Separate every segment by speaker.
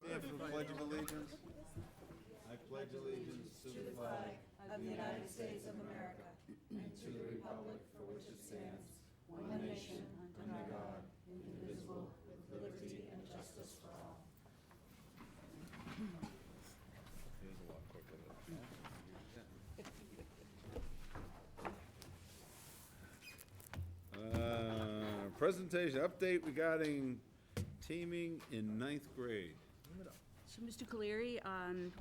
Speaker 1: Stand for the Pledge of Allegiance. I pledge allegiance to the flag
Speaker 2: of the United States of America and to the republic for which it stands, one nation, under God, indivisible, with liberty and justice for all.
Speaker 1: Presentation update regarding teaming in 9th grade.
Speaker 3: So Mr. Caleri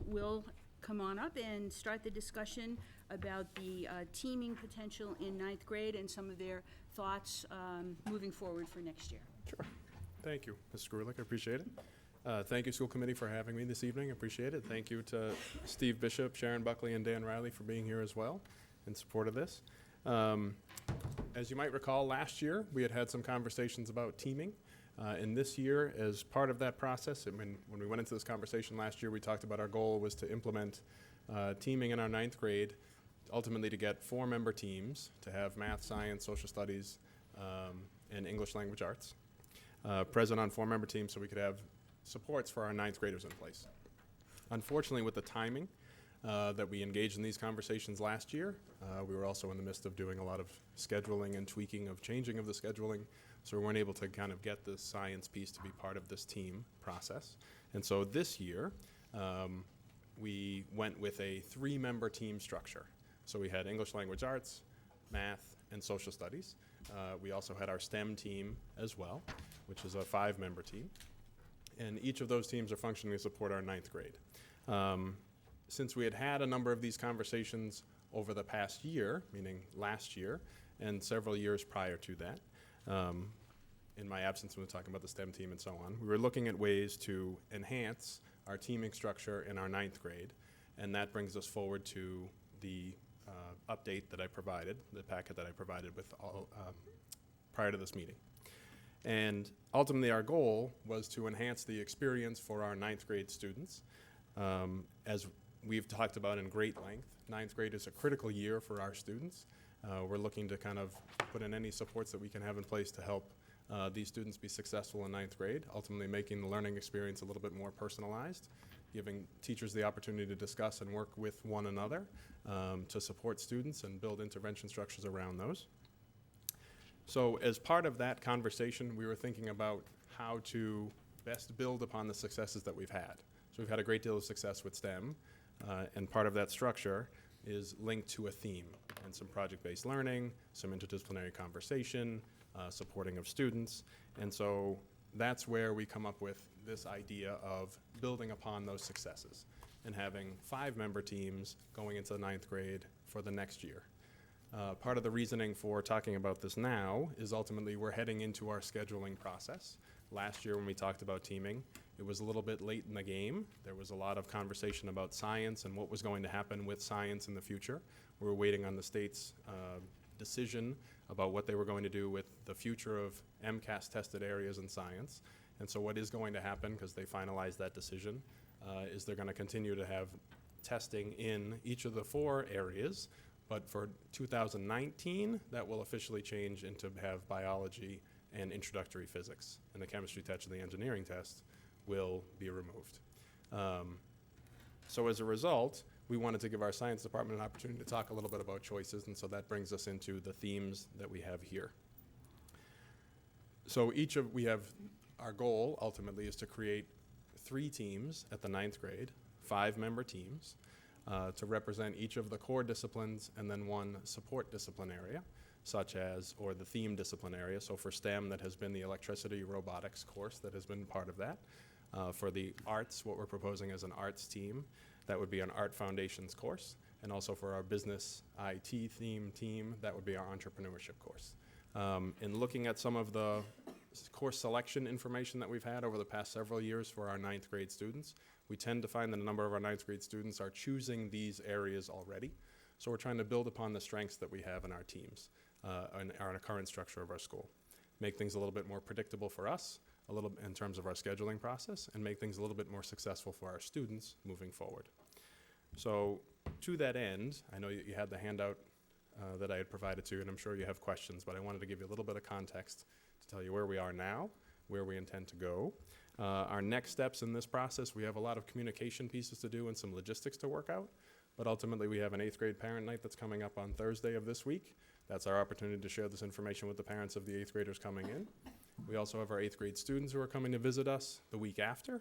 Speaker 3: will come on up and start the discussion about the teaming potential in 9th grade and some of their thoughts moving forward for next year.
Speaker 4: Sure. Thank you, Ms. Grulick. I appreciate it. Thank you, school committee, for having me this evening. I appreciate it. Thank you to Steve Bishop, Sharon Buckley, and Dan Riley for being here as well in support of this. As you might recall, last year we had some conversations about teaming. And this year, as part of that process, when we went into this conversation last year, we talked about our goal was to implement teaming in our 9th grade, ultimately to get 4-member teams, to have math, science, social studies, and English language arts present on 4-member teams so we could have supports for our 9th graders in place. Unfortunately, with the timing that we engaged in these conversations last year, we were also in the midst of doing a lot of scheduling and tweaking of changing of the scheduling, so we weren't able to kind of get the science piece to be part of this team process. And so this year, we went with a 3-member team structure. So we had English language arts, math, and social studies. We also had our STEM team as well, which is a 5-member team. And each of those teams are functioning to support our 9th grade. Since we had had a number of these conversations over the past year, meaning last year, and several years prior to that, in my absence when we were talking about the STEM team and so on, we were looking at ways to enhance our teaming structure in our 9th grade, and that brings us forward to the update that I provided, the packet that I provided with all, prior to this meeting. And ultimately our goal was to enhance the experience for our 9th grade students. As we've talked about in great length, 9th grade is a critical year for our students. We're looking to kind of put in any supports that we can have in place to help these students be successful in 9th grade, ultimately making the learning experience a little bit more personalized, giving teachers the opportunity to discuss and work with one another to support students and build intervention structures around those. So as part of that conversation, we were thinking about how to best build upon the successes that we've had. So we've had a great deal of success with STEM, and part of that structure is linked to a theme and some project-based learning, some interdisciplinary conversation, supporting of students. And so that's where we come up with this idea of building upon those successes and having 5-member teams going into the 9th grade for the next year. Part of the reasoning for talking about this now is ultimately we're heading into our scheduling process. Last year when we talked about teaming, it was a little bit late in the game. There was a lot of conversation about science and what was going to happen with science in the future. We were waiting on the state's decision about what they were going to do with the future of MCAS tested areas in science. And so what is going to happen, because they finalized that decision, is they're going to continue to have testing in each of the 4 areas, but for 2019, that will officially change into have biology and introductory physics, and the chemistry test and the engineering test will be removed. So as a result, we wanted to give our science department an opportunity to talk a little bit about choices, and so that brings us into the themes that we have here. So we have, our goal ultimately is to create 3 teams at the 9th grade, 5-member teams, to represent each of the core disciplines and then 1 support discipline area, such as, or the theme discipline area. So for STEM, that has been the electricity robotics course that has been part of that. For the arts, what we're proposing as an arts team, that would be an art foundations course. And also for our business IT theme team, that would be our entrepreneurship course. In looking at some of the course selection information that we've had over the past several years for our 9th grade students, we tend to find that a number of our 9th grade students are choosing these areas already. So we're trying to build upon the strengths that we have in our teams and our current structure of our school. Make things a little bit more predictable for us, a little in terms of our scheduling process, and make things a little bit more successful for our students moving forward. So to that end, I know you had the handout that I had provided to you, and I'm sure you have questions, but I wanted to give you a little bit of context to tell you where we are now, where we intend to go. Our next steps in this process, we have a lot of communication pieces to do and some logistics to work out. But ultimately, we have an 8th grade parent night that's coming up on Thursday of this week. That's our opportunity to share this information with the parents of the 8th graders coming in. We also have our 8th grade students who are coming to visit us the week after.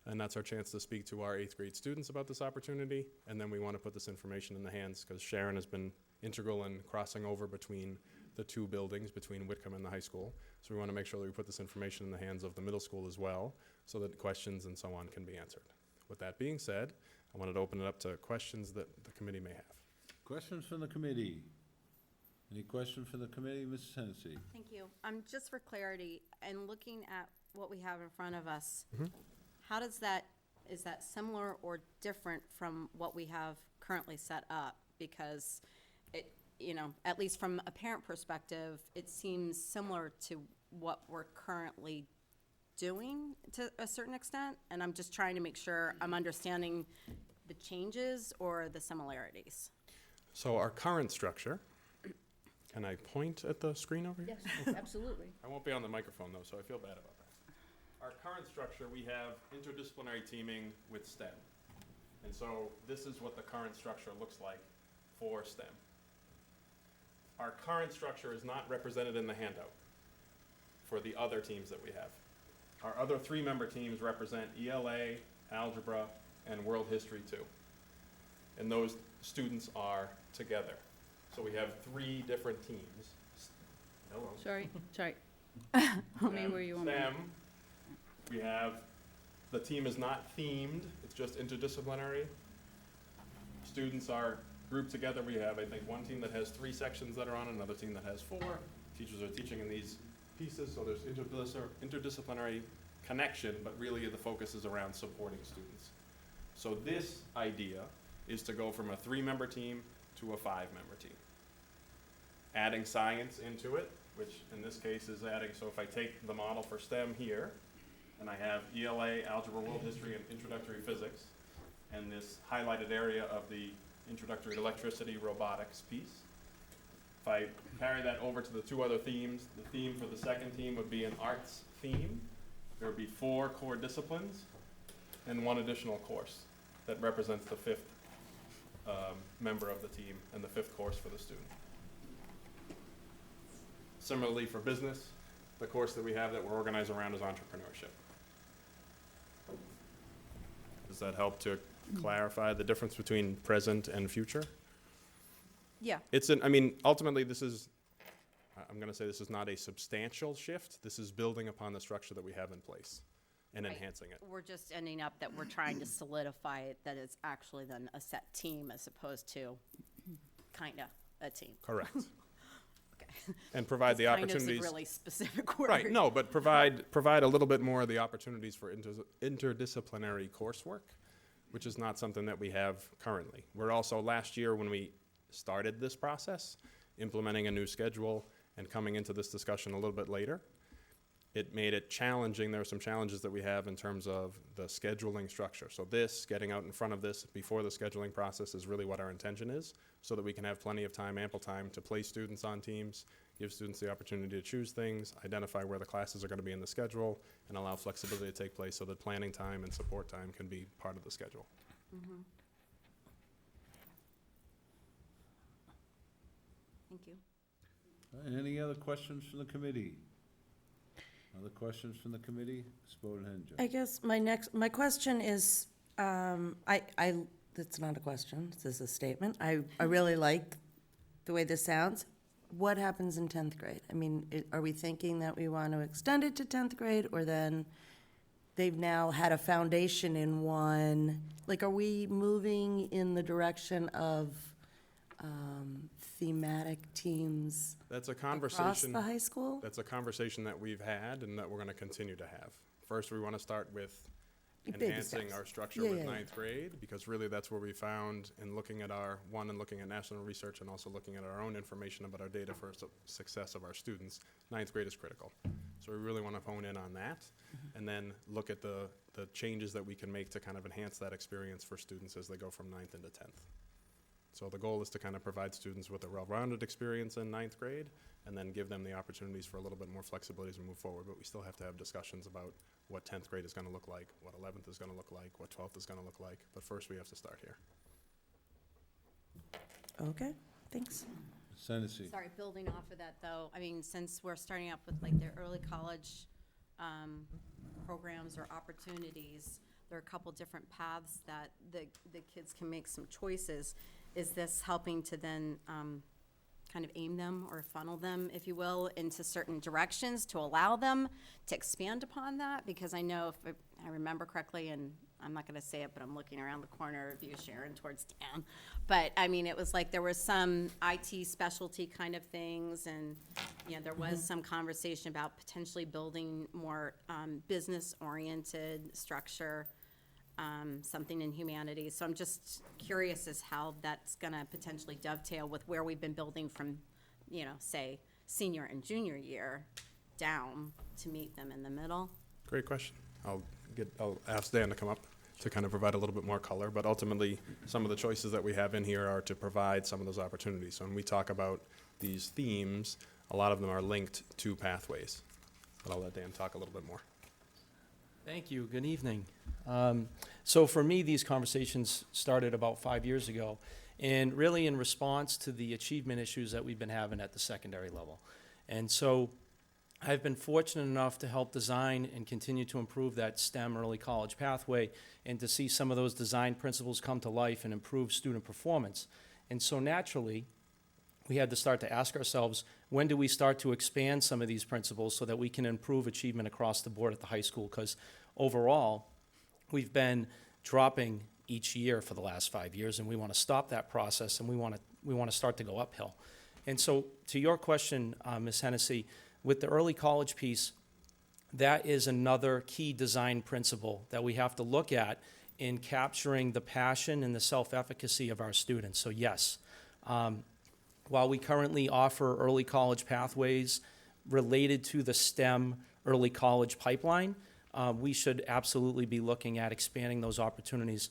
Speaker 4: And that's our chance to speak to our 8th grade students about this opportunity. And then we want to put this information in the hands, because Sharon has been integral in crossing over between the two buildings, between Whitcomb and the high school. So we want to make sure that we put this information in the hands of the middle school as well, so that questions and so on can be answered. With that being said, I wanted to open it up to questions that the committee may have.
Speaker 1: Questions from the committee? Any questions from the committee, Mrs. Hennessy?
Speaker 2: Thank you. Just for clarity, and looking at what we have in front of us, how does that, is that similar or different from what we have currently set up? Because it, you know, at least from a parent perspective, it seems similar to what we're currently doing to a certain extent, and I'm just trying to make sure I'm understanding the changes or the similarities.
Speaker 4: So our current structure, can I point at the screen over here?
Speaker 3: Yes, absolutely.
Speaker 4: I won't be on the microphone though, so I feel bad about that. Our current structure, we have interdisciplinary teaming with STEM. And so this is what the current structure looks like for STEM. Our current structure is not represented in the handout for the other teams that we have. Our other 3-member teams represent ELA, Algebra, and World History 2. And those students are together. So we have 3 different teams. Hello.
Speaker 3: Sorry. How many were you on?
Speaker 4: STEM, we have, the team is not themed, it's just interdisciplinary. Students are grouped together. We have, I think, one team that has 3 sections that are on, another team that has 4. Teachers are teaching in these pieces, so there's interdisciplinary connection, but really the focus is around supporting students. So this idea is to go from a 3-member team to a 5-member team. Adding science into it, which in this case is adding, so if I take the model for STEM here, and I have ELA, Algebra, World History, and Introductory Physics, and this highlighted area of the Introductory to Electricity Robotics piece. If I carry that over to the 2 other themes, the theme for the second team would be an arts theme. There would be 4 core disciplines and 1 additional course that represents the 5th member of the team and the 5th course for the student. Similarly for business, the course that we have that we're organized around is entrepreneurship. Does that help to clarify the difference between present and future?
Speaker 2: Yeah.
Speaker 4: I mean, ultimately, this is, I'm going to say this is not a substantial shift. This is building upon the structure that we have in place and
Speaker 2: Right.
Speaker 4: enhancing it.
Speaker 2: We're just ending up that we're trying to solidify it, that it's actually then a set team as opposed to kinda a team.
Speaker 4: Correct.
Speaker 2: Okay.
Speaker 4: And provide the
Speaker 2: Kind of is a
Speaker 4: opportunities.
Speaker 2: really specific word.
Speaker 4: Right, no, but provide a little bit more of the opportunities for interdisciplinary coursework, which is not something that we have currently. We're also, last year when we started this process, implementing a new schedule and coming into this discussion a little bit later, it made it challenging. There are some challenges that we have in terms of the scheduling structure. So this, getting out in front of this before the scheduling process is really what our intention is, so that we can have plenty of time, ample time to place students on teams, give students the opportunity to choose things, identify where the classes are going to be in the schedule, and allow flexibility to take place so that planning time and support time can be part of the schedule.
Speaker 2: Mhm. Thank you.
Speaker 1: And any other questions from the committee? Other questions from the committee? Ms. Bodenhenge.
Speaker 5: I guess my question is, it's not a question, this is a statement. I really like the way this sounds. What happens in 10th grade? I mean, are we thinking that we want to extend it to 10th grade, or then they've now had a foundation in one? Like, are we moving in the direction of thematic teams
Speaker 4: That's a
Speaker 5: across
Speaker 4: conversation.
Speaker 5: the high school?
Speaker 4: That's a conversation that we've had and that we're going to continue to have. First, we want to start with
Speaker 5: Baby
Speaker 4: enhancing
Speaker 5: steps.
Speaker 4: our structure
Speaker 5: Yeah,
Speaker 4: with
Speaker 5: yeah, yeah.
Speaker 4: ninth grade, because really that's where we found, in looking at and looking at national research and also looking at our own information about our data for success of our students, ninth grade is critical. So we really want to hone in on that and then look at the changes that we can make to kind of enhance that experience for students as they go from ninth into 10th. So the goal is to kind of provide students with a well-rounded experience in ninth grade and then give them the opportunities for a little bit more flexibility as we move forward. But we still have to have discussions about what 10th grade is going to look like, what 11th is going to look like, what 12th is going to look like. But first, we have to start here.
Speaker 5: Okay, thanks.
Speaker 1: Ms. Hennessy.
Speaker 2: Sorry, building off of that, though, I mean, since we're starting up with like their early college programs or opportunities, there are a couple different paths that the kids can make some choices. Is this helping to then kind of aim them or funnel them, if you will, into certain directions to allow them to expand upon that? Because I know, if I remember correctly, and I'm not gonna say it, but I'm looking around the corner of you, Sharon, towards Dan. But, I mean, it was like there was some IT specialty kind of things, and, you know, there was some conversation about potentially building more business-oriented structure, something in humanities. So I'm just curious as how that's gonna potentially dovetail with where we've been building from, you know, say, senior and junior year down to meet them in the middle.
Speaker 4: Great question. I'll ask Dan to come up to kind of provide a little bit more color, but ultimately, some of the choices that we have in here are to provide some of those opportunities. So when we talk about these themes, a lot of them are linked to pathways. But I'll let Dan talk a little bit more.
Speaker 6: Thank you. Good evening. So for me, these conversations started about 5 years ago, and really in response to the achievement issues that we've been having at the secondary level. And so I've been fortunate enough to help design and continue to improve that STEM early college pathway and to see some of those design principles come to life and improve student performance. And so naturally, we had to start to ask ourselves, when do we start to expand some of these principles so that we can improve achievement across the board at the high school? Because overall, we've been dropping each year for the last 5 years, and we want to stop that process, and we want to start to go uphill. And so to your question, Ms. Hennessy, with the early college piece, that is another key design principle that we have to look at in capturing the passion and the self-efficacy of our students. So yes, while we currently offer early college pathways related to the STEM early college pipeline, we should absolutely be looking at expanding those opportunities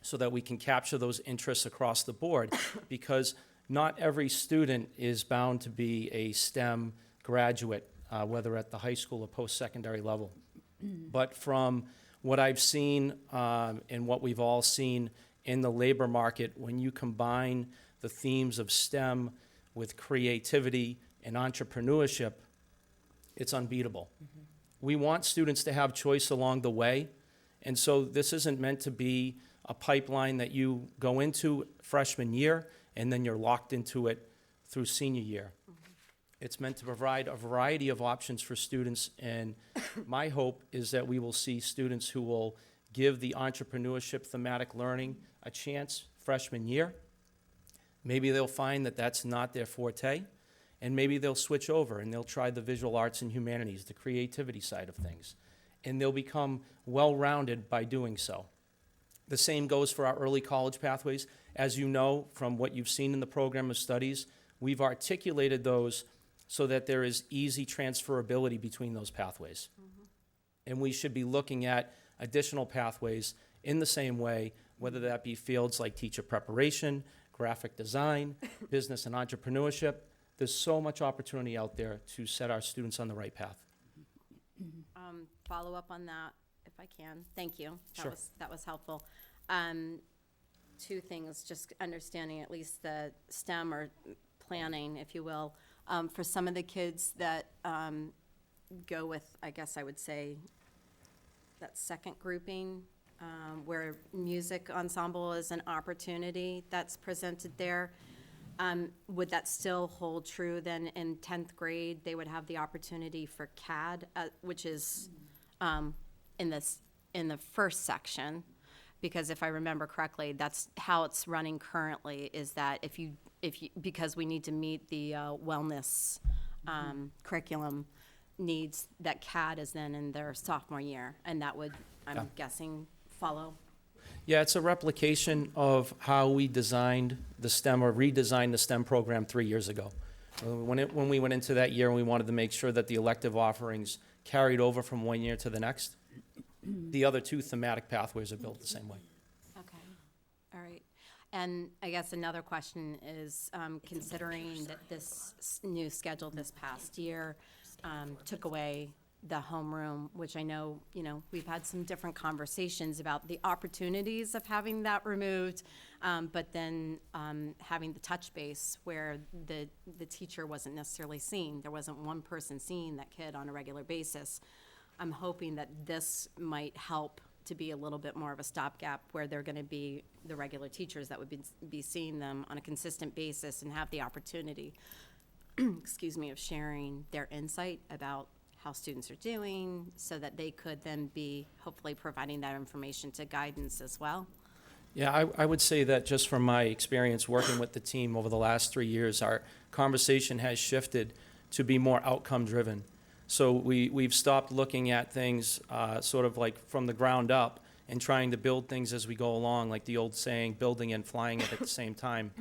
Speaker 6: so that we can capture those interests across the board, because not every student is bound to be a STEM graduate, whether at the high school or post-secondary level. But from what I've seen and what we've all seen in the labor market, when you combine the themes of STEM with creativity and entrepreneurship, it's unbeatable. We want students to have choice along the way, and so this isn't meant to be a pipeline that you go into freshman year and then you're locked into it through senior year. It's meant to provide a variety of options for students, and my hope is that we will see students who will give the entrepreneurship thematic learning a chance freshman year. Maybe they'll find that that's not their forte, and maybe they'll switch over and they'll try the visual arts and humanities, the creativity side of things, and they'll become well-rounded by doing so. The same goes for our early college pathways. As you know from what you've seen in the program of studies, we've articulated those so that there is easy transferability between those pathways. And we should be looking at additional pathways in the same way, whether that be fields like teacher preparation, graphic design, business and entrepreneurship. There's so much opportunity out there to set our students on the right path.
Speaker 2: Follow up on that, if I can. Thank you.
Speaker 6: Sure.
Speaker 2: That was helpful. Two things, just understanding at least the STEM or planning, if you will, for some of the kids that go with, I guess I would say, that second grouping, where music ensemble is an opportunity that's presented there. Would that still hold true then in 10th grade? They would have the opportunity for CAD, which is in the first section, because if I remember correctly, that's how it's running currently, is that if you because we need to meet the wellness curriculum needs, that CAD is then in their sophomore year, and that would, I'm guessing, follow.
Speaker 6: Yeah, it's a replication of how we designed the STEM or redesigned the STEM program 3 years ago. When we went into that year and we wanted to make sure that the elective offerings carried over from one year to the next, the other two thematic pathways are built the same way.
Speaker 2: Okay, all right. And I guess another question is, considering that this new schedule this past year took away the homeroom, which I know, we've had some different conversations about the opportunities of having that removed, but then having the touch base where the teacher wasn't necessarily seen. There wasn't one person seeing that kid on a regular basis. I'm hoping that this might help to be a little bit more of a stopgap where they're going to be the regular teachers that would be seeing them on a consistent basis and have the opportunity, excuse me, of sharing their insight about how students are doing, so that they could then be hopefully providing that information to guidance as well.
Speaker 6: Yeah, I would say that just from my experience working with the team over the last 3 years, our conversation has shifted to be more outcome-driven. So we've stopped looking at things sort of like from the ground up and trying to build things as we go along, like the old saying, building and flying it at the same time,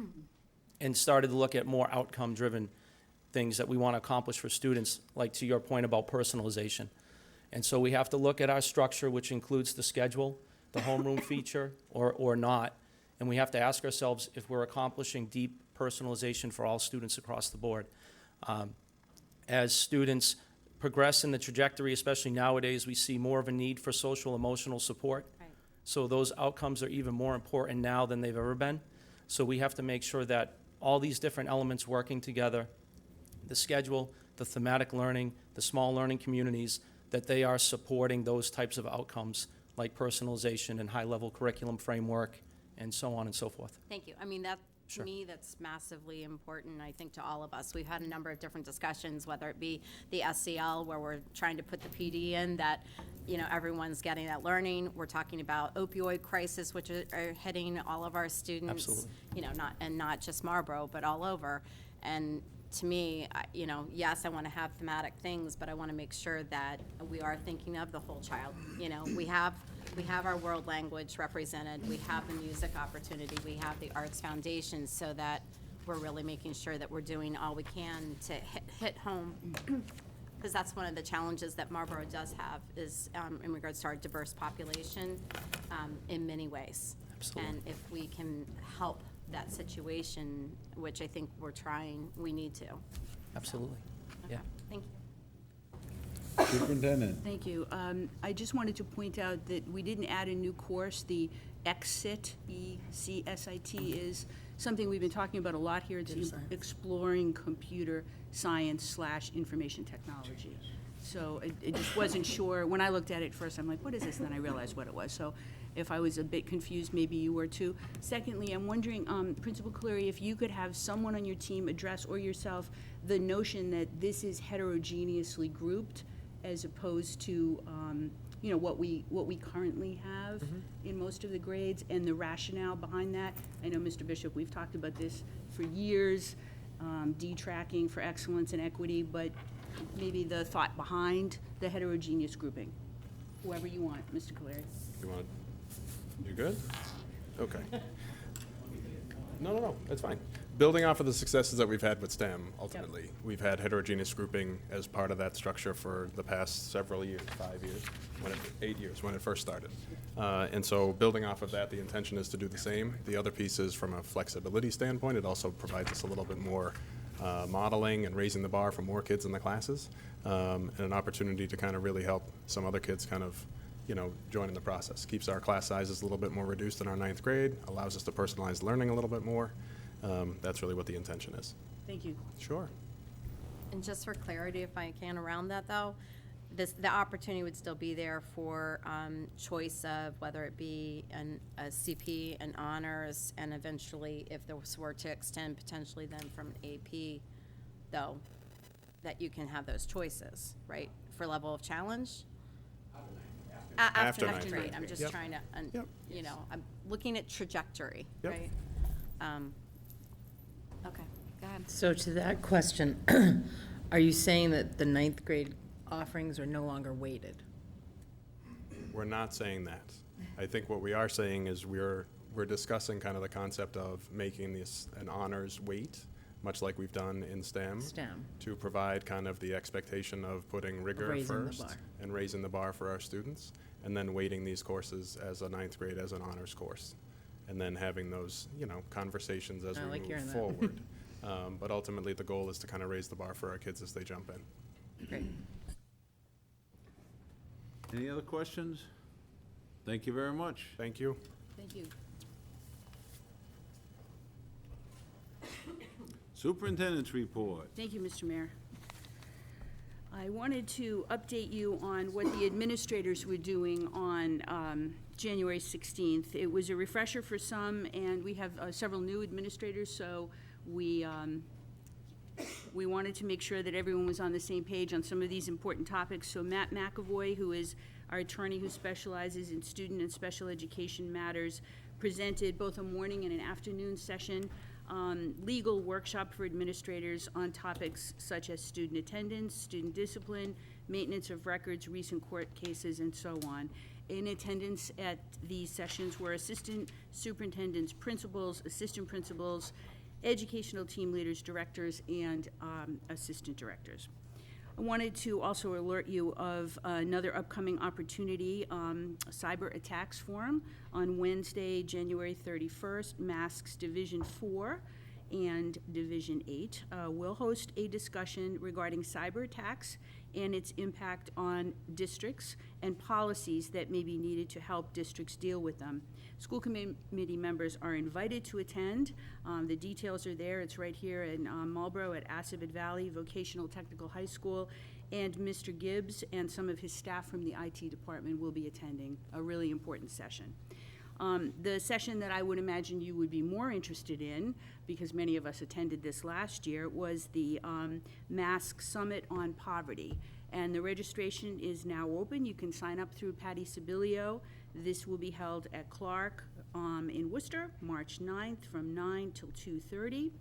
Speaker 6: and started to look at more outcome-driven things that we want to accomplish for students, like to your point about personalization. And so we have to look at our structure, which includes the schedule, the homeroom feature, or not, and we have to ask ourselves if we're accomplishing deep personalization for all students across the board. As students progress in the trajectory, especially nowadays, we see more of a need for social emotional support.
Speaker 2: Right.
Speaker 6: So those outcomes are even more important now than they've ever been. So we have to make sure that all these different elements working together, the schedule, the thematic learning, the small learning communities, that they are supporting those types of outcomes like personalization and high-level curriculum framework and so on and so forth.
Speaker 2: Thank you. I mean, that, to
Speaker 6: Sure.
Speaker 2: me, that's massively important, I think, to all of us. We've had a number of different discussions, whether it be the SCL, where we're trying to put the PD in, that, everyone's getting that learning. We're talking about opioid crisis, which are hitting all of our students.
Speaker 6: Absolutely.
Speaker 2: Not just Marlborough, but all over. And to me, yes, I want to have thematic things, but I want to make sure that we are thinking of the whole child. We have our world language represented, we have the music opportunity, we have the arts foundation, so that we're really making sure that we're doing all we can to hit home. Because that's one of the challenges that Marlborough does have, is in regards to our diverse population in many ways.
Speaker 6: Absolutely.
Speaker 2: And if we can help that situation, which I think we're trying, we need to.
Speaker 6: Absolutely. Yeah.
Speaker 2: Thank you.
Speaker 1: Superintendent.
Speaker 3: Thank you. I just wanted to point out that we didn't add a new course. The ECSIT, E-C-S-I-T, is something we've been talking about a lot here. It's
Speaker 5: Computer science.
Speaker 3: exploring computer science / information technology. So I just wasn't sure. When I looked at it first, I'm like, what is this? And then I realized what it was. So if I was a bit confused, maybe you were too. Secondly, I'm wondering, Principal Cleary, if you could have someone on your team address, or yourself, the notion that this is heterogeneously grouped as opposed to, what we currently have in most of the grades, and the rationale behind that. I know, Mr. Bishop, we've talked about this for years, D-tracking for excellence and equity, but maybe the thought behind the heterogeneous grouping. Whoever you want, Mr. Cleary.
Speaker 4: You good? Okay. No, that's fine. Building off of the successes that we've had with STEM, ultimately, we've had heterogeneous grouping as part of that structure for the past several years, 5 years, 8 years, when it first started. And so building off of that, the intention is to do the same. The other piece is, from a flexibility standpoint, it also provides us a little bit more modeling and raising the bar for more kids in the classes, and an opportunity to kind of really help some other kids kind of join in the process. Keeps our class sizes a little bit more reduced in our 9th grade, allows us to personalize learning a little bit more. That's really what the intention is.
Speaker 3: Thank you.
Speaker 4: Sure.
Speaker 2: And just for clarity, if I can, around that though, the opportunity would still be there for choice of whether it be a CP, an honors, and eventually, if this were to extend potentially then from AP, though, that you can have those choices, right, for level of challenge? After ninth grade. I'm just
Speaker 4: Yep.
Speaker 2: trying to,
Speaker 4: Yep.
Speaker 2: I'm looking at trajectory,
Speaker 4: Yep.
Speaker 2: right? Okay, go ahead.
Speaker 7: So to that question, are you saying that the 9th grade offerings are no longer weighted?
Speaker 4: We're not saying that. I think what we are saying is we're discussing kind of the concept of making this an honors weight, much like we've done in STEM. To provide kind of the expectation of putting rigor
Speaker 7: Raising the
Speaker 4: first
Speaker 7: bar.
Speaker 4: and raising the bar for our students, and then weighting these courses as a 9th grade as an honors course. and then having those, conversations as
Speaker 7: I
Speaker 4: we
Speaker 7: like
Speaker 4: move
Speaker 7: hearing that.
Speaker 4: forward. But ultimately, the goal is to kind of raise the bar for our kids as they jump in.
Speaker 7: Great.
Speaker 1: Any other questions? Thank you very much.
Speaker 4: Thank you.
Speaker 3: Thank you.
Speaker 1: Superintendent's report.
Speaker 3: Thank you, Mr. Mayor. I wanted to update you on what the administrators were doing on January 16th. It was a refresher for some, and we have several new administrators, so we wanted to make sure that everyone was on the same page on some of these important topics. So Matt McAvoy, who is our attorney who specializes in student and special education matters, presented both a morning and an afternoon session legal workshop for administrators on topics such as student attendance, student discipline, maintenance of records, recent court cases, and so on. In attendance at these sessions were assistant superintendents, principals, assistant principals, educational team leaders, directors, and assistant directors. I wanted to also alert you of another upcoming opportunity, Cyber Attacks Forum on Wednesday, January 31st, Masks Division 4 and Division 8 will host a discussion regarding cyber attacks and its impact on districts and policies that may be needed to help districts deal with them. School committee members are invited to attend. The details are there. It's right here in Marlborough at Assabet Valley Vocational Technical High School. And Mr. Gibbs and some of his staff from the IT department will be attending a really important session. The session that I would imagine you would be more interested in, because many of us attended this last year, was the Mask Summit on Poverty. And the registration is now open. You can sign up through Patty Sibilio. This will be held at Clark in Worcester, March 9th from 9 till 2:30.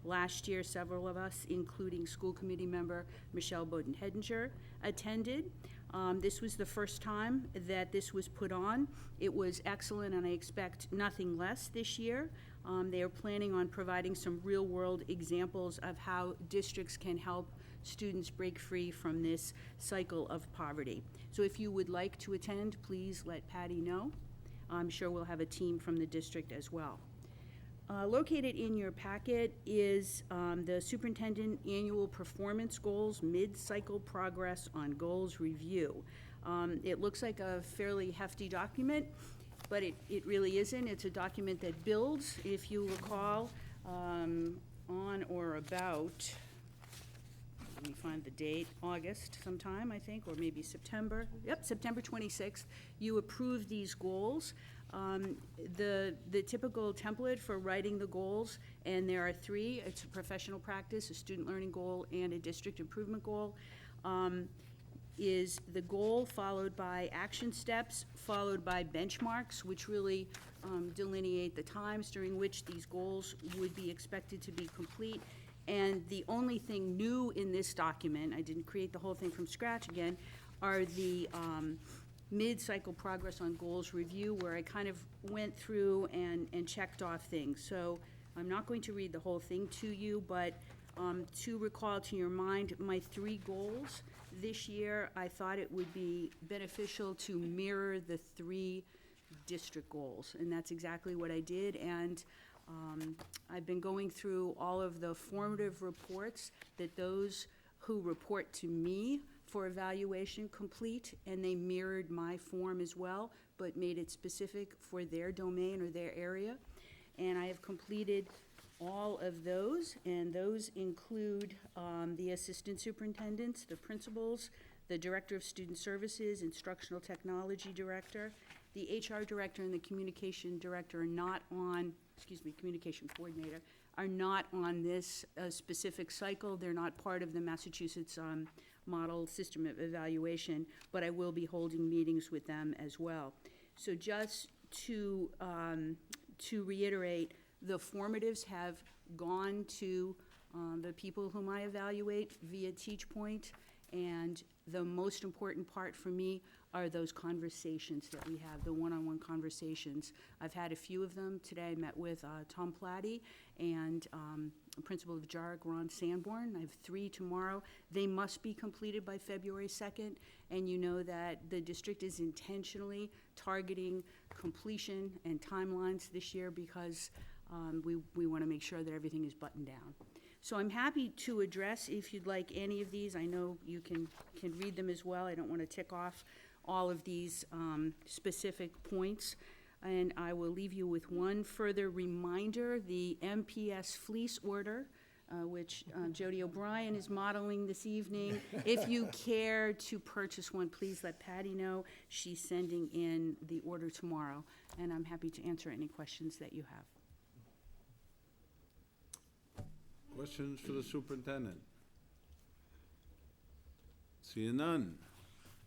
Speaker 3: Last year, several of us, including school committee member Michelle Bowden-Hedinger, attended. This was the first time that this was put on. It was excellent, and I expect nothing less this year. They are planning on providing some real-world examples of how districts can help students break free from this cycle of poverty. So if you would like to attend, please let Patty know. I'm sure we'll have a team from the district as well. Located in your packet is the Superintendent Annual Performance Goals Mid-Cycle Progress on Goals Review. It looks like a fairly hefty document, but it really isn't. It's a document that builds, if you recall, on or about, let me find the date, August sometime, I think, or maybe September. Yep, September 26th. You approved these goals. The typical template for writing the goals, and there are three. It's a professional practice, a student learning goal, and a district improvement goal, is the goal followed by action steps, followed by benchmarks, which really delineate the times during which these goals would be expected to be complete. And the only thing new in this document, I didn't create the whole thing from scratch again, are the mid-cycle progress on goals review, where I kind of went through and checked off things. So I'm not going to read the whole thing to you, but to recall to your mind my three goals this year, I thought it would be beneficial to mirror the three district goals, and that's exactly what I did. And I've been going through all of the formative reports that those who report to me for evaluation complete, and they mirrored my form as well, but made it specific for their domain or their area. And I have completed all of those, and those include the assistant superintendents, the principals, the director of student services, instructional technology director. The HR director and the communication director are not on, communication coordinator, are not on this specific cycle. They're not part of the Massachusetts model system of evaluation, but I will be holding meetings with them as well. So just to reiterate, the formatives have gone to the people whom I evaluate via TeachPoint, and the most important part for me are those conversations that we have, the one-on-one conversations. I've had a few of them today. I met with Tom Platty and Principal of JARG, Ron Sanborn. I have 3 tomorrow. They must be completed by February 2nd, and you know that the district is intentionally targeting completion and timelines this year because we want to make sure that everything is buttoned down. So I'm happy to address, if you'd like, any of these. I know you can read them as well. I don't want to tick off all of these specific points. And I will leave you with one further reminder, the MPS fleece order, which Jody O'Brien is modeling this evening. If you care to purchase one, please let Patty know. She's sending in the order tomorrow, and I'm happy to answer any questions that you have.
Speaker 1: Questions for the superintendent? Seeing none.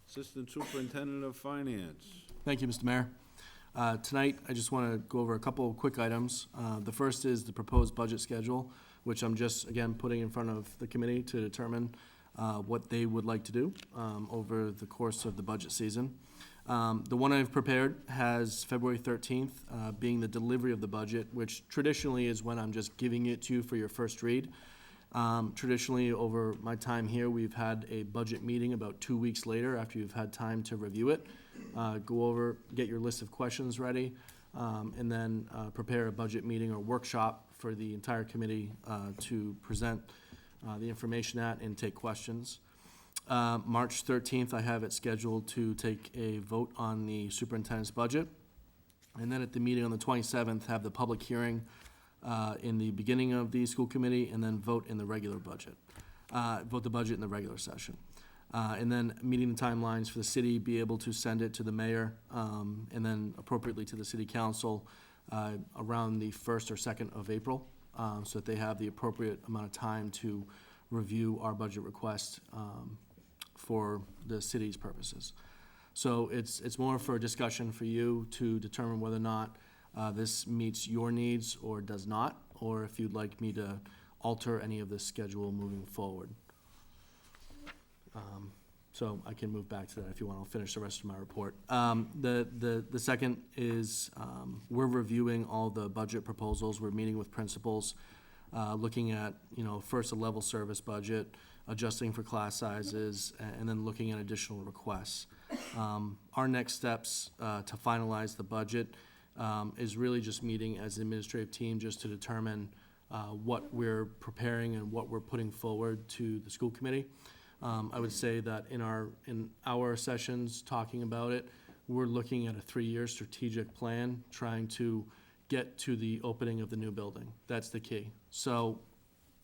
Speaker 1: Assistant Superintendent of Finance.
Speaker 8: Thank you, Mr. Mayor. Tonight, I just want to go over a couple of quick items. The first is the proposed budget schedule, which I'm just, again, putting in front of the committee to determine what they would like to do over the course of the budget season. The one I've prepared has February 13th being the delivery of the budget, which traditionally is when I'm just giving it to you for your first read. Traditionally, over my time here, we've had a budget meeting about 2 weeks later after you've had time to review it, go over, get your list of questions ready, and then prepare a budget meeting or workshop for the entire committee to present the information at and take questions. March 13th, I have it scheduled to take a vote on the superintendent's budget. And then at the meeting on the 27th, have the public hearing in the beginning of the school committee, and then vote in the regular budget. Vote the budget in the regular session. And then meeting the timelines for the city, be able to send it to the mayor, and then appropriately to the city council around the 1st or 2nd of April, so that they have the appropriate amount of time to review our budget request for the city's purposes. So it's more for a discussion for you to determine whether or not this meets your needs or does not, or if you'd like me to alter any of the schedule moving forward. So I can move back to that if you want. I'll finish the rest of my report. The second is we're reviewing all the budget proposals. We're meeting with principals, looking at, first a level service budget, adjusting for class sizes, and then looking at additional requests. Our next steps to finalize the budget is really just meeting as an administrative team just to determine what we're preparing and what we're putting forward to the school committee. I would say that in our sessions talking about it, we're looking at a 3-year strategic plan, trying to get to the opening of the new building. That's the key. So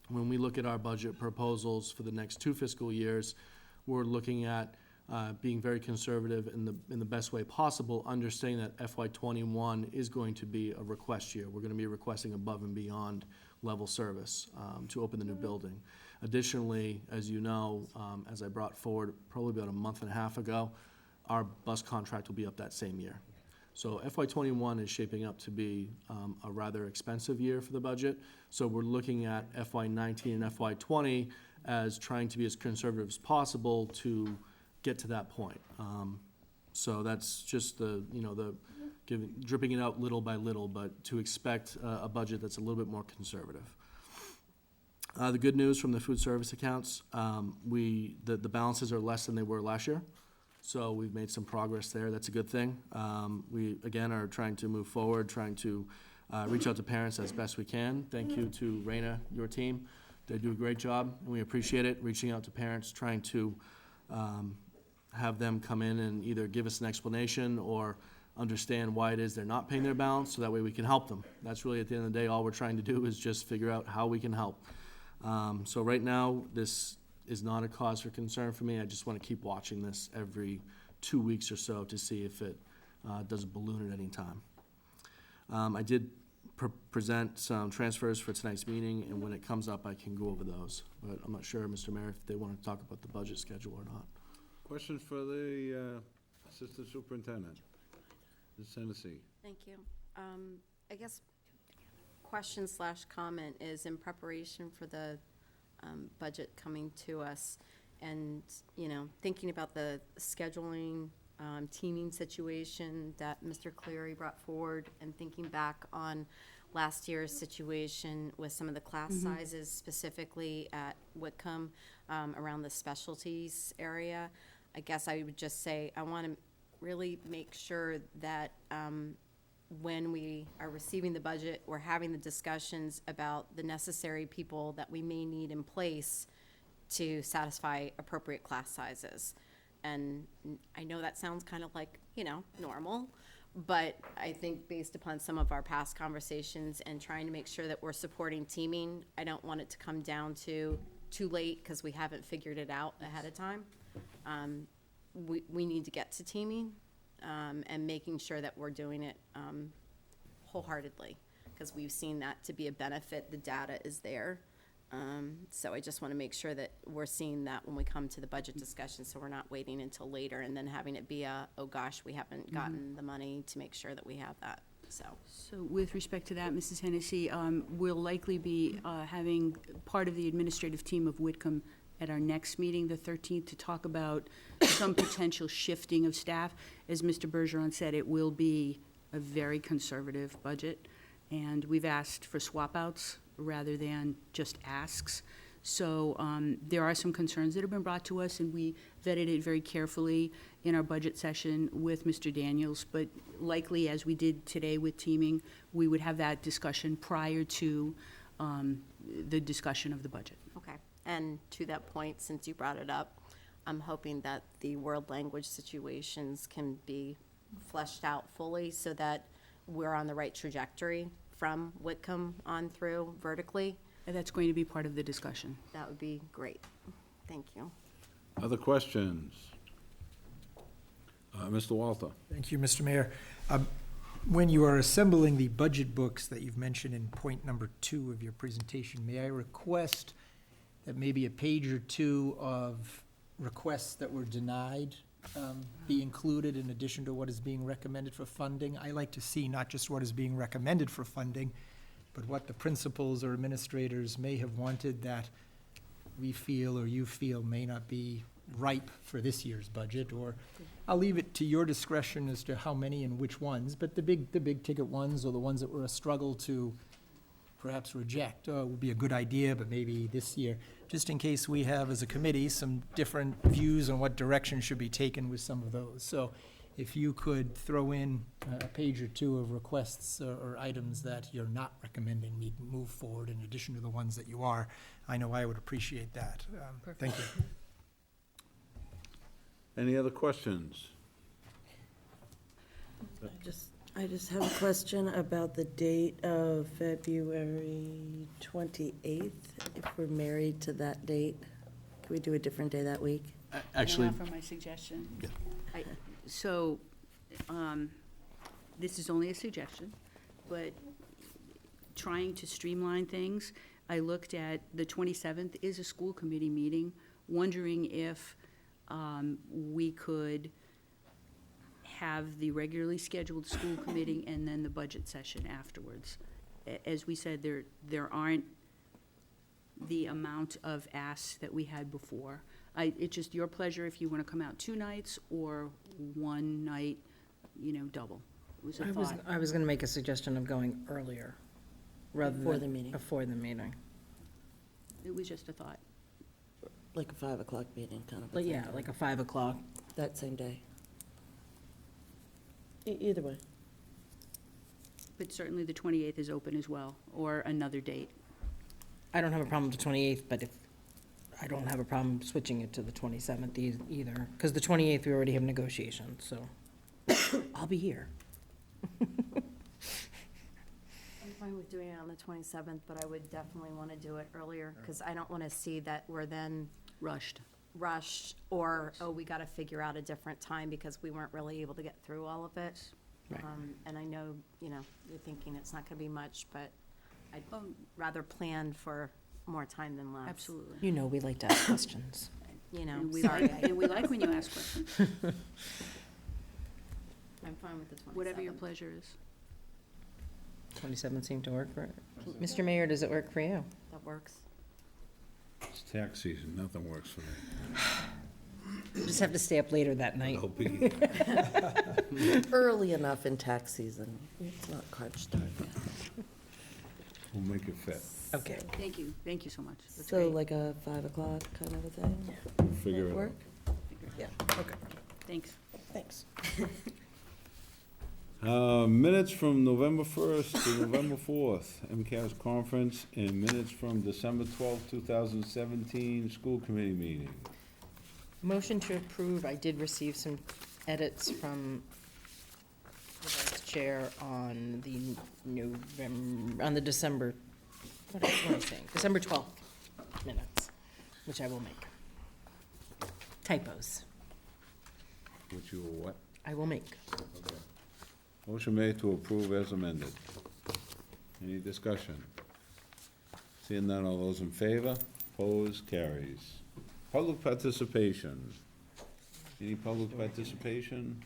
Speaker 8: when we look at our budget proposals for the next 2 fiscal years, we're looking at being very conservative in the best way possible, understanding that FY21 is going to be a request year. We're going to be requesting above and beyond level service to open the new building. Additionally, as you know, as I brought forward probably about a month and a half ago, our bus contract will be up that same year. So FY21 is shaping up to be a rather expensive year for the budget. So we're looking at FY19 and FY20 as trying to be as conservative as possible to get to that point. So that's just dripping it out little by little, but to expect a budget that's a little bit more conservative. The good news from the food service accounts, the balances are less than they were last year. So we've made some progress there. That's a good thing. We, again, are trying to move forward, trying to reach out to parents as best we can. Thank you to Raina, your team. They do a great job, and we appreciate it, reaching out to parents, trying to have them come in and either give us an explanation or understand why it is they're not paying their balance, so that way we can help them. That's really, at the end of the day, all we're trying to do is just figure out how we can help. So right now, this is not a cause for concern for me. I just want to keep watching this every 2 weeks or so to see if it doesn't balloon at any time. I did present some transfers for tonight's meeting, and when it comes up, I can go over those. But I'm not sure, Mr. Mayor, if they want to talk about the budget schedule or not.
Speaker 1: Questions for the Assistant Superintendent? Ms. Hennessy.
Speaker 2: Thank you. I guess question/comment is in preparation for the budget coming to us and, thinking about the scheduling teaming situation that Mr. Cleary brought forward, and thinking back on last year's situation with some of the class sizes, specifically at Whitcomb, around the specialties area. I guess I would just say, I want to really make sure that when we are receiving the budget, we're having the discussions about the necessary people that we may need in place to satisfy appropriate class sizes. And I know that sounds kind of like, normal, but I think based upon some of our past conversations and trying to make sure that we're supporting teaming, I don't want it to come down to too late because we haven't figured it out ahead of time. We need to get to teaming and making sure that we're doing it wholeheartedly, because we've seen that to be a benefit. The data is there. So I just want to make sure that we're seeing that when we come to the budget discussion, so we're not waiting until later and then having it be oh gosh, we haven't gotten the money to make sure that we have that, so.
Speaker 3: So with respect to that, Mrs. Hennessy, we'll likely be having part of the administrative team of Whitcomb at our next meeting, the 13th, to talk about some potential shifting of staff. As Mr. Bergeron said, it will be a very conservative budget, and we've asked for swap-outs rather than just asks. So there are some concerns that have been brought to us, and we vetted it very carefully in our budget session with Mr. Daniels. But likely, as we did today with teaming, we would have that discussion prior to the discussion of the budget.
Speaker 2: Okay, and to that point, since you brought it up, I'm hoping that the world language situations can be fleshed out fully so that we're on the right trajectory from Whitcomb on through vertically.
Speaker 3: And that's going to be part of the discussion.
Speaker 2: That would be great. Thank you.
Speaker 1: Other questions? Mr. Walter?
Speaker 9: Thank you, Mr. Mayor. When you are assembling the budget books that you've mentioned in point number 2 of your presentation, may I request that maybe a page or two of requests that were denied be included in addition to what is being recommended for funding? I like to see not just what is being recommended for funding, but what the principals or administrators may have wanted that we feel or you feel may not be ripe for this year's budget, or I'll leave it to your discretion as to how many and which ones, but the big ticket ones, or the ones that were a struggle to perhaps reject, would be a good idea, but maybe this year, just in case we have, as a committee, some different views on what direction should be taken with some of those. So if you could throw in a page or two of requests or items that you're not recommending we move forward in addition to the ones that you are, I know I would appreciate that. Thank you.
Speaker 1: Any other questions?
Speaker 5: I just have a question about the date of February 28th. If we're married to that date, can we do a different day that week?
Speaker 8: Actually,
Speaker 3: Can I offer my suggestion?
Speaker 8: Yeah.
Speaker 3: So, this is only a suggestion, but trying to streamline things, I looked at the 27th is a school committee meeting, wondering if we could have the regularly scheduled school committee and then the budget session afterwards. As we said, there aren't the amount of asks that we had before. It's just your pleasure if you want to come out 2 nights or 1 night, double. It was a thought.
Speaker 7: I was gonna make a suggestion of going earlier, rather
Speaker 5: Before
Speaker 7: than.
Speaker 5: the meeting.
Speaker 7: Before the meeting.
Speaker 3: It was just a thought.
Speaker 5: Like a 5 o'clock meeting, kind of. a
Speaker 7: But
Speaker 5: thing.
Speaker 7: yeah, like a 5 o'clock.
Speaker 5: That same day. Either way.
Speaker 3: But certainly the 28th is open as well, or another date.
Speaker 7: I don't have a problem with the 28th, but I don't have a problem switching it to the 27th either, because the 28th, we already have negotiations, so I'll be here.
Speaker 2: I'm fine with doing it on the 27th, but I would definitely want to do it earlier, because I don't want to see that we're then
Speaker 3: Rushed.
Speaker 2: rushed, or, we got to figure out a different time because we weren't really able to get through all of it.
Speaker 7: Right.
Speaker 2: And I know, you're thinking it's not going to be much, but I'd rather plan for more time than less.
Speaker 3: Absolutely.
Speaker 7: You know, we like to ask questions.
Speaker 3: And we
Speaker 2: Sorry,
Speaker 3: like, and we like when you ask questions,
Speaker 2: I'm fine with the 27th.
Speaker 3: whatever your pleasure is.
Speaker 7: 27th seemed to work for it. Mr. Mayor, does it work for you?
Speaker 2: That works.
Speaker 1: It's tax season, nothing works for me.
Speaker 7: Just have to stay up later that night.
Speaker 1: I'll be,
Speaker 5: Early enough in tax season. It's not crunch time yet.
Speaker 1: we'll make it fit.
Speaker 7: Okay.
Speaker 3: Thank you so much. That's
Speaker 5: So
Speaker 3: great.
Speaker 5: like a 5 o'clock kind of a thing?
Speaker 1: Figure it out.
Speaker 5: Work? Yeah, okay.
Speaker 3: Thanks.
Speaker 5: Thanks.
Speaker 1: Minutes from November 1st to November 4th, MCAS conference, and minutes from December 12th, 2017, school committee meeting.
Speaker 7: Motion to approve. I did receive some edits from the vice chair on the December, what am I saying? December 12th minutes, which I will make. Typos,
Speaker 1: Which you will what?
Speaker 7: I will make.
Speaker 1: Okay. Motion made to approve as amended. Any discussion? Seeing none, all those in favor? Opposed? Carries. Public participation. Any public participation?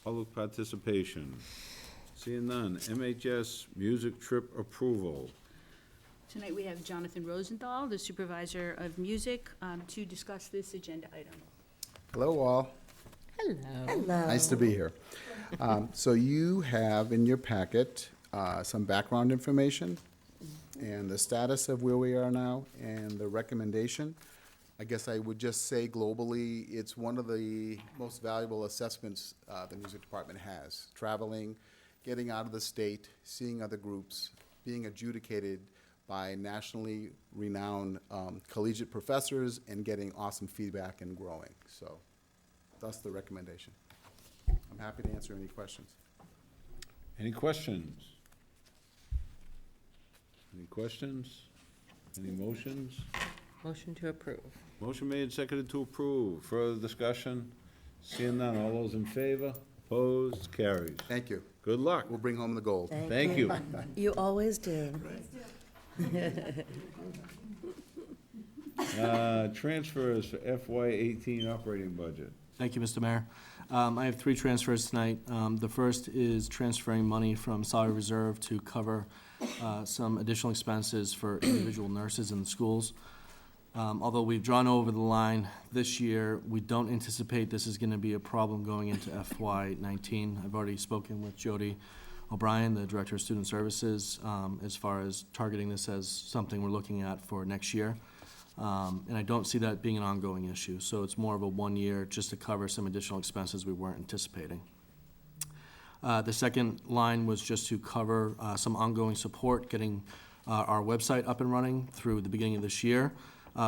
Speaker 1: Public participation. Seeing none. MHS music trip approval.
Speaker 3: Tonight we have Jonathan Rosenthal, the supervisor of music, to discuss this agenda item.
Speaker 10: Hello, all.
Speaker 7: Hello.
Speaker 10: Nice to be here. So you have in your packet some background information and the status of where we are now and the recommendation. I guess I would just say globally, it's one of the most valuable assessments the music department has. Traveling, getting out of the state, seeing other groups, being adjudicated by nationally renowned collegiate professors, and getting awesome feedback and growing. So that's the recommendation. I'm happy to answer any questions.
Speaker 1: Any questions? Any questions? Any motions?
Speaker 7: Motion to approve.
Speaker 1: Motion made, seconded to approve. Further discussion? Seeing none, all those in favor? Opposed? Carries.
Speaker 10: Thank you.
Speaker 1: Good luck.
Speaker 10: We'll bring home the gold.
Speaker 1: Thank you.
Speaker 5: You always do.
Speaker 1: Transfers for FY18 operating budget.
Speaker 8: Thank you, Mr. Mayor. I have 3 transfers tonight. The first is transferring money from salary reserve to cover some additional expenses for individual nurses in the schools. Although we've drawn over the line this year, we don't anticipate this is going to be a problem going into FY19. I've already spoken with Jody O'Brien, the Director of Student Services, as far as targeting this as something we're looking at for next year. And I don't see that being an ongoing issue. So it's more of a 1 year just to cover some additional expenses we weren't anticipating. The second line was just to cover some ongoing support, getting our website up and running through the beginning of this year.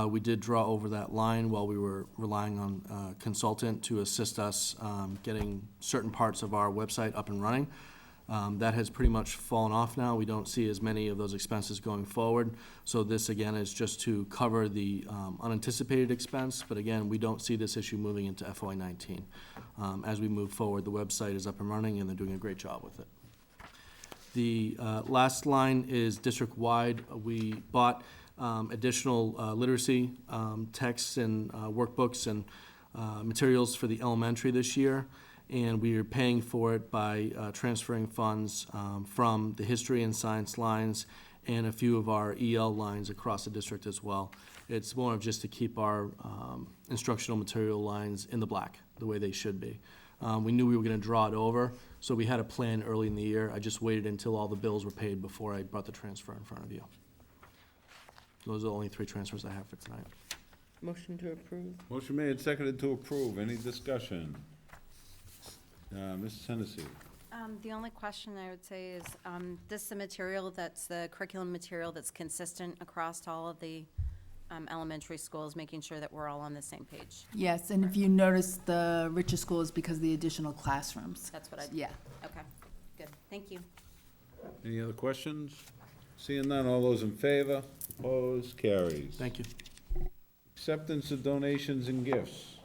Speaker 8: We did draw over that line while we were relying on a consultant to assist us getting certain parts of our website up and running. That has pretty much fallen off now. We don't see as many of those expenses going forward. So this, again, is just to cover the unanticipated expense. But again, we don't see this issue moving into FY19. As we move forward, the website is up and running, and they're doing a great job with it. The last line is district-wide. We bought additional literacy texts and workbooks and materials for the elementary this year. And we are paying for it by transferring funds from the history and science lines and a few of our EL lines across the district as well. It's more of just to keep our instructional material lines in the black, the way they should be. We knew we were going to draw it over, so we had a plan early in the year. I just waited until all the bills were paid before I brought the transfer in front of you. Those are the only 3 transfers I have for tonight.
Speaker 7: Motion to approve.
Speaker 1: Motion made, seconded to approve. Any discussion? Mrs. Hennessy.
Speaker 2: The only question I would say is, this the material that's the curriculum material that's consistent across all of the elementary schools, making sure that we're all on the same page?
Speaker 11: Yes, and if you notice, the richer schools because of the additional classrooms.
Speaker 2: That's what I,
Speaker 11: Yeah.
Speaker 2: okay, good, thank you.
Speaker 1: Any other questions? Seeing none, all those in favor? Opposed? Carries.
Speaker 8: Thank you.
Speaker 1: Acceptance of donations and gifts.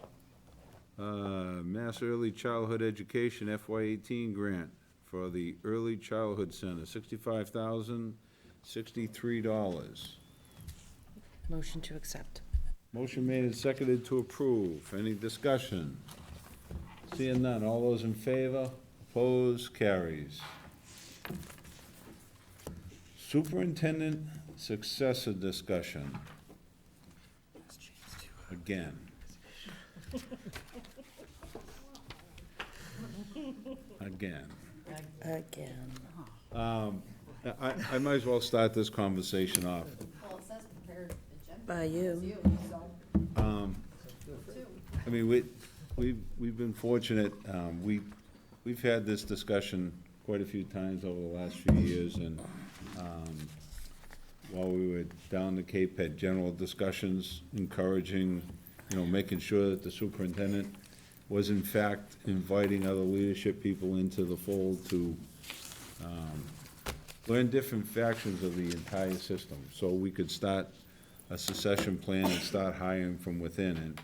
Speaker 1: Mass Early Childhood Education FY18 grant for the Early Childhood Center, $65,063.
Speaker 7: Motion to accept.
Speaker 1: Motion made and seconded to approve. Any discussion? Seeing none, all those in favor? Opposed? Carries. Superintendent successor discussion. Again. Again.
Speaker 5: Again.
Speaker 1: I might as well start this conversation off.
Speaker 5: By you.
Speaker 1: I mean, we've been fortunate, we've had this discussion quite a few times over the last few years, and, while we were down the Cape, had general discussions encouraging, making sure that the superintendent was in fact inviting other leadership people into the fold to, learn different factions of the entire system, so we could start a succession plan and start hiring from within.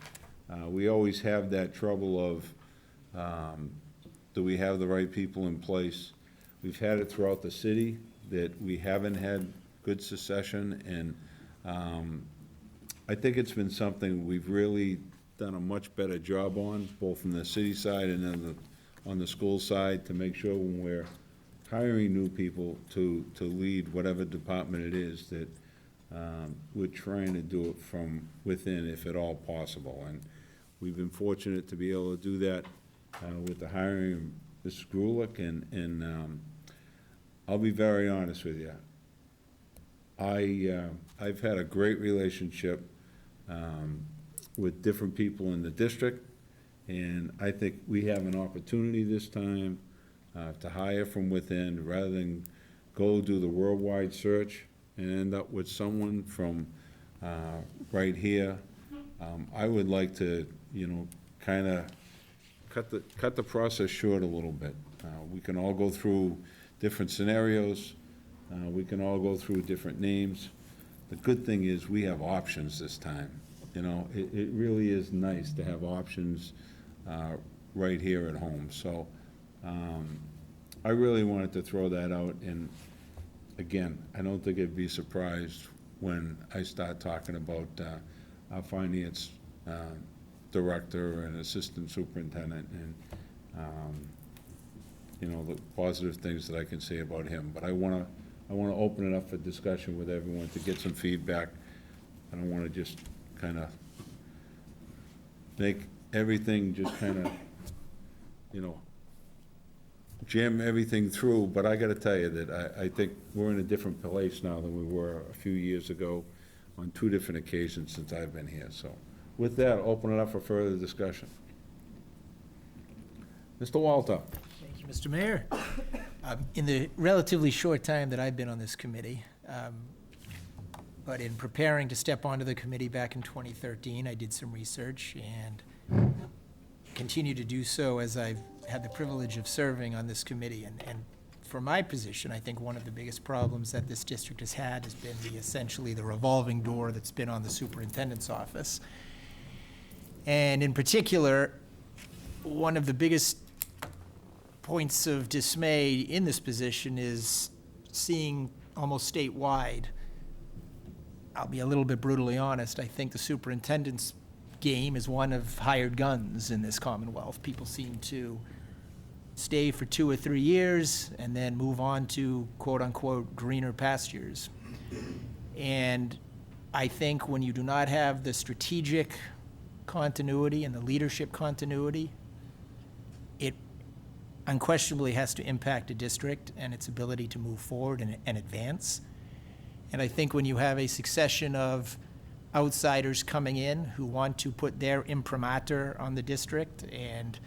Speaker 1: And we always have that trouble of, do we have the right people in place? We've had it throughout the city, that we haven't had good succession, and I think it's been something we've really done a much better job on, both from the city side and then on the school side, to make sure when we're hiring new people to lead whatever department it is, that we're trying to do it from within, if at all possible. And we've been fortunate to be able to do that with the hiring of Mrs. Grulick, and I'll be very honest with you. I've had a great relationship with different people in the district, and I think we have an opportunity this time to hire from within, rather than go do the worldwide search and end up with someone from right here. I would like to, kind of cut the process short a little bit. We can all go through different scenarios. We can all go through different names. The good thing is we have options this time. It really is nice to have options right here at home. So I really wanted to throw that out. And again, I don't think I'd be surprised when I start talking about our finance director and assistant superintendent, and the positive things that I can say about him. But I want to open it up for discussion with everyone to get some feedback. I don't want to just kind of make everything just kind of, jam everything through. But I got to tell you that I think we're in a different place now than we were a few years ago on two different occasions since I've been here. So with that, I'll open it up for further discussion. Mr. Walter.
Speaker 9: Thank you, Mr. Mayor. In the relatively short time that I've been on this committee, but in preparing to step onto the committee back in 2013, I did some research and continue to do so as I've had the privilege of serving on this committee. And for my position, I think one of the biggest problems that this district has had has been essentially the revolving door that's been on the superintendent's office. And in particular, one of the biggest points of dismay in this position is seeing almost statewide, I'll be a little bit brutally honest, I think the superintendent's game is one of hired guns in this Commonwealth. People seem to stay for 2 or 3 years and then move on to quote-unquote greener pastures. And I think when you do not have the strategic continuity and the leadership continuity, it unquestionably has to impact a district and its ability to move forward and advance. And I think when you have a succession of outsiders coming in who want to put their imprimatur on the district and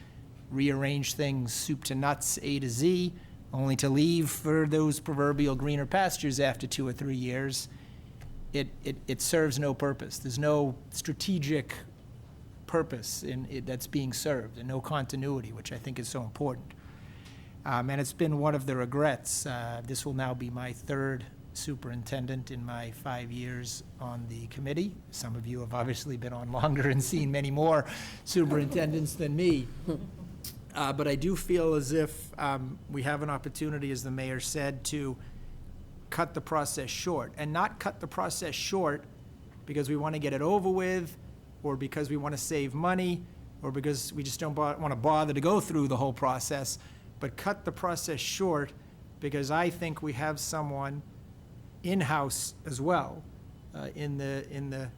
Speaker 9: rearrange things soup to nuts, A to Z, only to leave for those proverbial greener pastures after 2 or 3 years, it serves no purpose. There's no strategic purpose in it that's being served, and no continuity, which I think is so important. And it's been one of the regrets. This will now be my 3rd superintendent in my 5 years on the committee. Some of you have obviously been on longer and seen many more superintendents than me. But I do feel as if we have an opportunity, as the mayor said, to cut the process short. And not cut the process short because we want to get it over with, or because we want to save money, or because we just don't want to bother to go through the whole process, but cut the process short because I think we have someone in-house as well, in the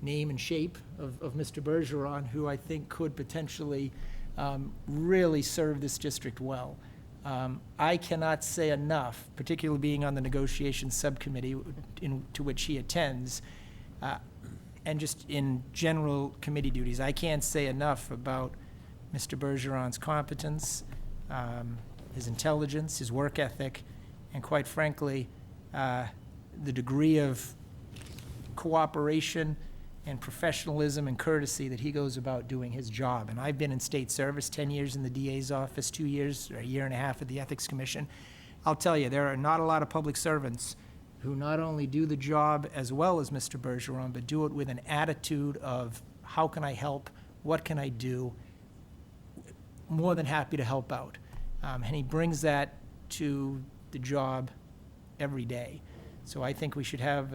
Speaker 9: name and shape of Mr. Bergeron, who I think could potentially really serve this district well. I cannot say enough, particularly being on the negotiations subcommittee to which he attends, and just in general committee duties, I can't say enough about Mr. Bergeron's competence, his intelligence, his work ethic, and quite frankly, the degree of cooperation and professionalism and courtesy that he goes about doing his job. And I've been in state service, 10 years in the DA's office, 2 years, or a year and a half at the Ethics Commission. I'll tell you, there are not a lot of public servants who not only do the job as well as Mr. Bergeron, but do it with an attitude of, how can I help? What can I do? More than happy to help out. And he brings that to the job every day. So I think we should have,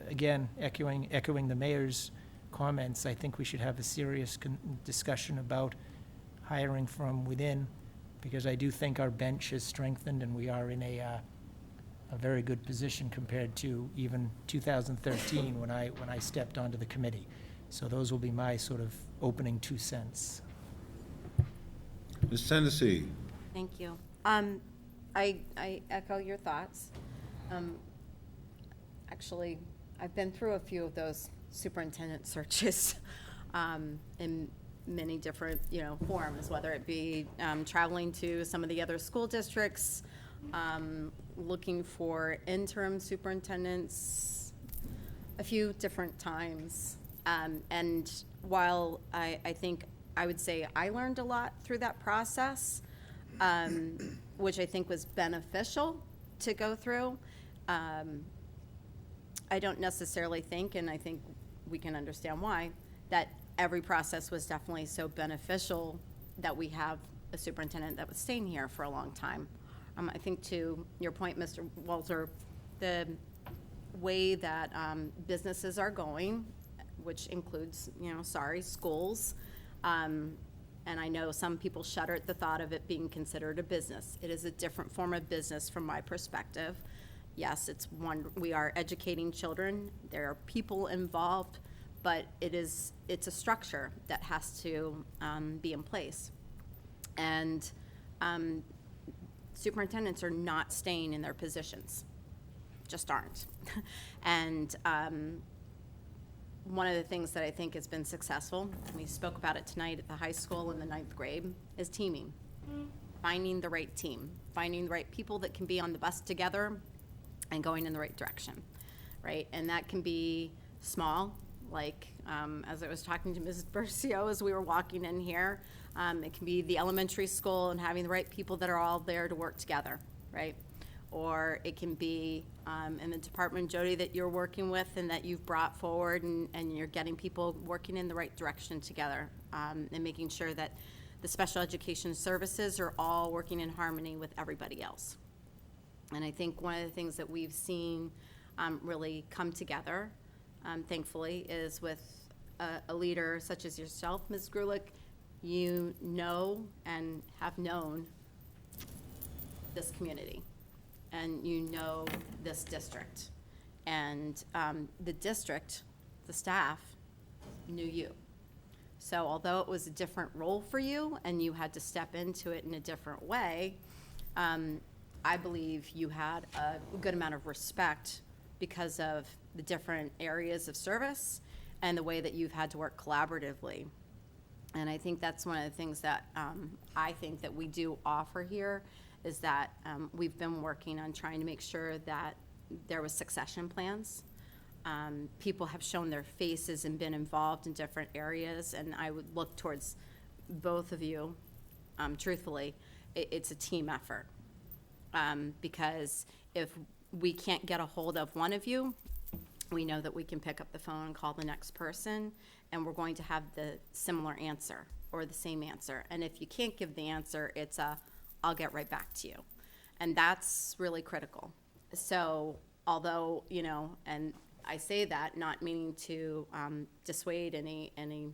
Speaker 9: again, echoing the mayor's comments, I think we should have a serious discussion about hiring from within, because I do think our bench has strengthened and we are in a very good position compared to even 2013 when I stepped onto the committee. So those will be my sort of opening 2 cents.
Speaker 1: Ms. Tennessee?
Speaker 2: Thank you. I echo your thoughts. Actually, I've been through a few of those superintendent searches in many different, forms, whether it be traveling to some of the other school districts, looking for interim superintendents a few different times. And while I think I would say I learned a lot through that process, which I think was beneficial to go through, I don't necessarily think, and I think we can understand why, that every process was definitely so beneficial that we have a superintendent that was staying here for a long time. I think to your point, Mr. Walter, the way that businesses are going, which includes, schools, and I know some people shudder at the thought of it being considered a business. It is a different form of business from my perspective. Yes, we are educating children, there are people involved, but it's a structure that has to be in place. And superintendents are not staying in their positions, just aren't. And one of the things that I think has been successful, we spoke about it tonight at the high school in the 9th grade, is teaming. Finding the right team, finding the right people that can be on the bus together and going in the right direction, right? And that can be small, like as I was talking to Mrs. Bercio as we were walking in here, it can be the elementary school and having the right people that are all there to work together, right? Or it can be in the department, Jody, that you're working with and that you've brought forward, and you're getting people working in the right direction together, and making sure that the special education services are all working in harmony with everybody else. And I think one of the things that we've seen really come together, thankfully, is with a leader such as yourself, Ms. Grulich. You know and have known this community, and you know this district. And the district, the staff, knew you. So although it was a different role for you and you had to step into it in a different way, I believe you had a good amount of respect because of the different areas of service and the way that you've had to work collaboratively. And I think that's one of the things that I think that we do offer here is that we've been working on trying to make sure that there was succession plans. People have shown their faces and been involved in different areas, and I would look towards both of you, truthfully. It's a team effort. Because if we can't get a hold of one of you, we know that we can pick up the phone and call the next person, and we're going to have the similar answer or the same answer. And if you can't give the answer, it's I'll get right back to you. And that's really critical. So although, and I say that not meaning to dissuade any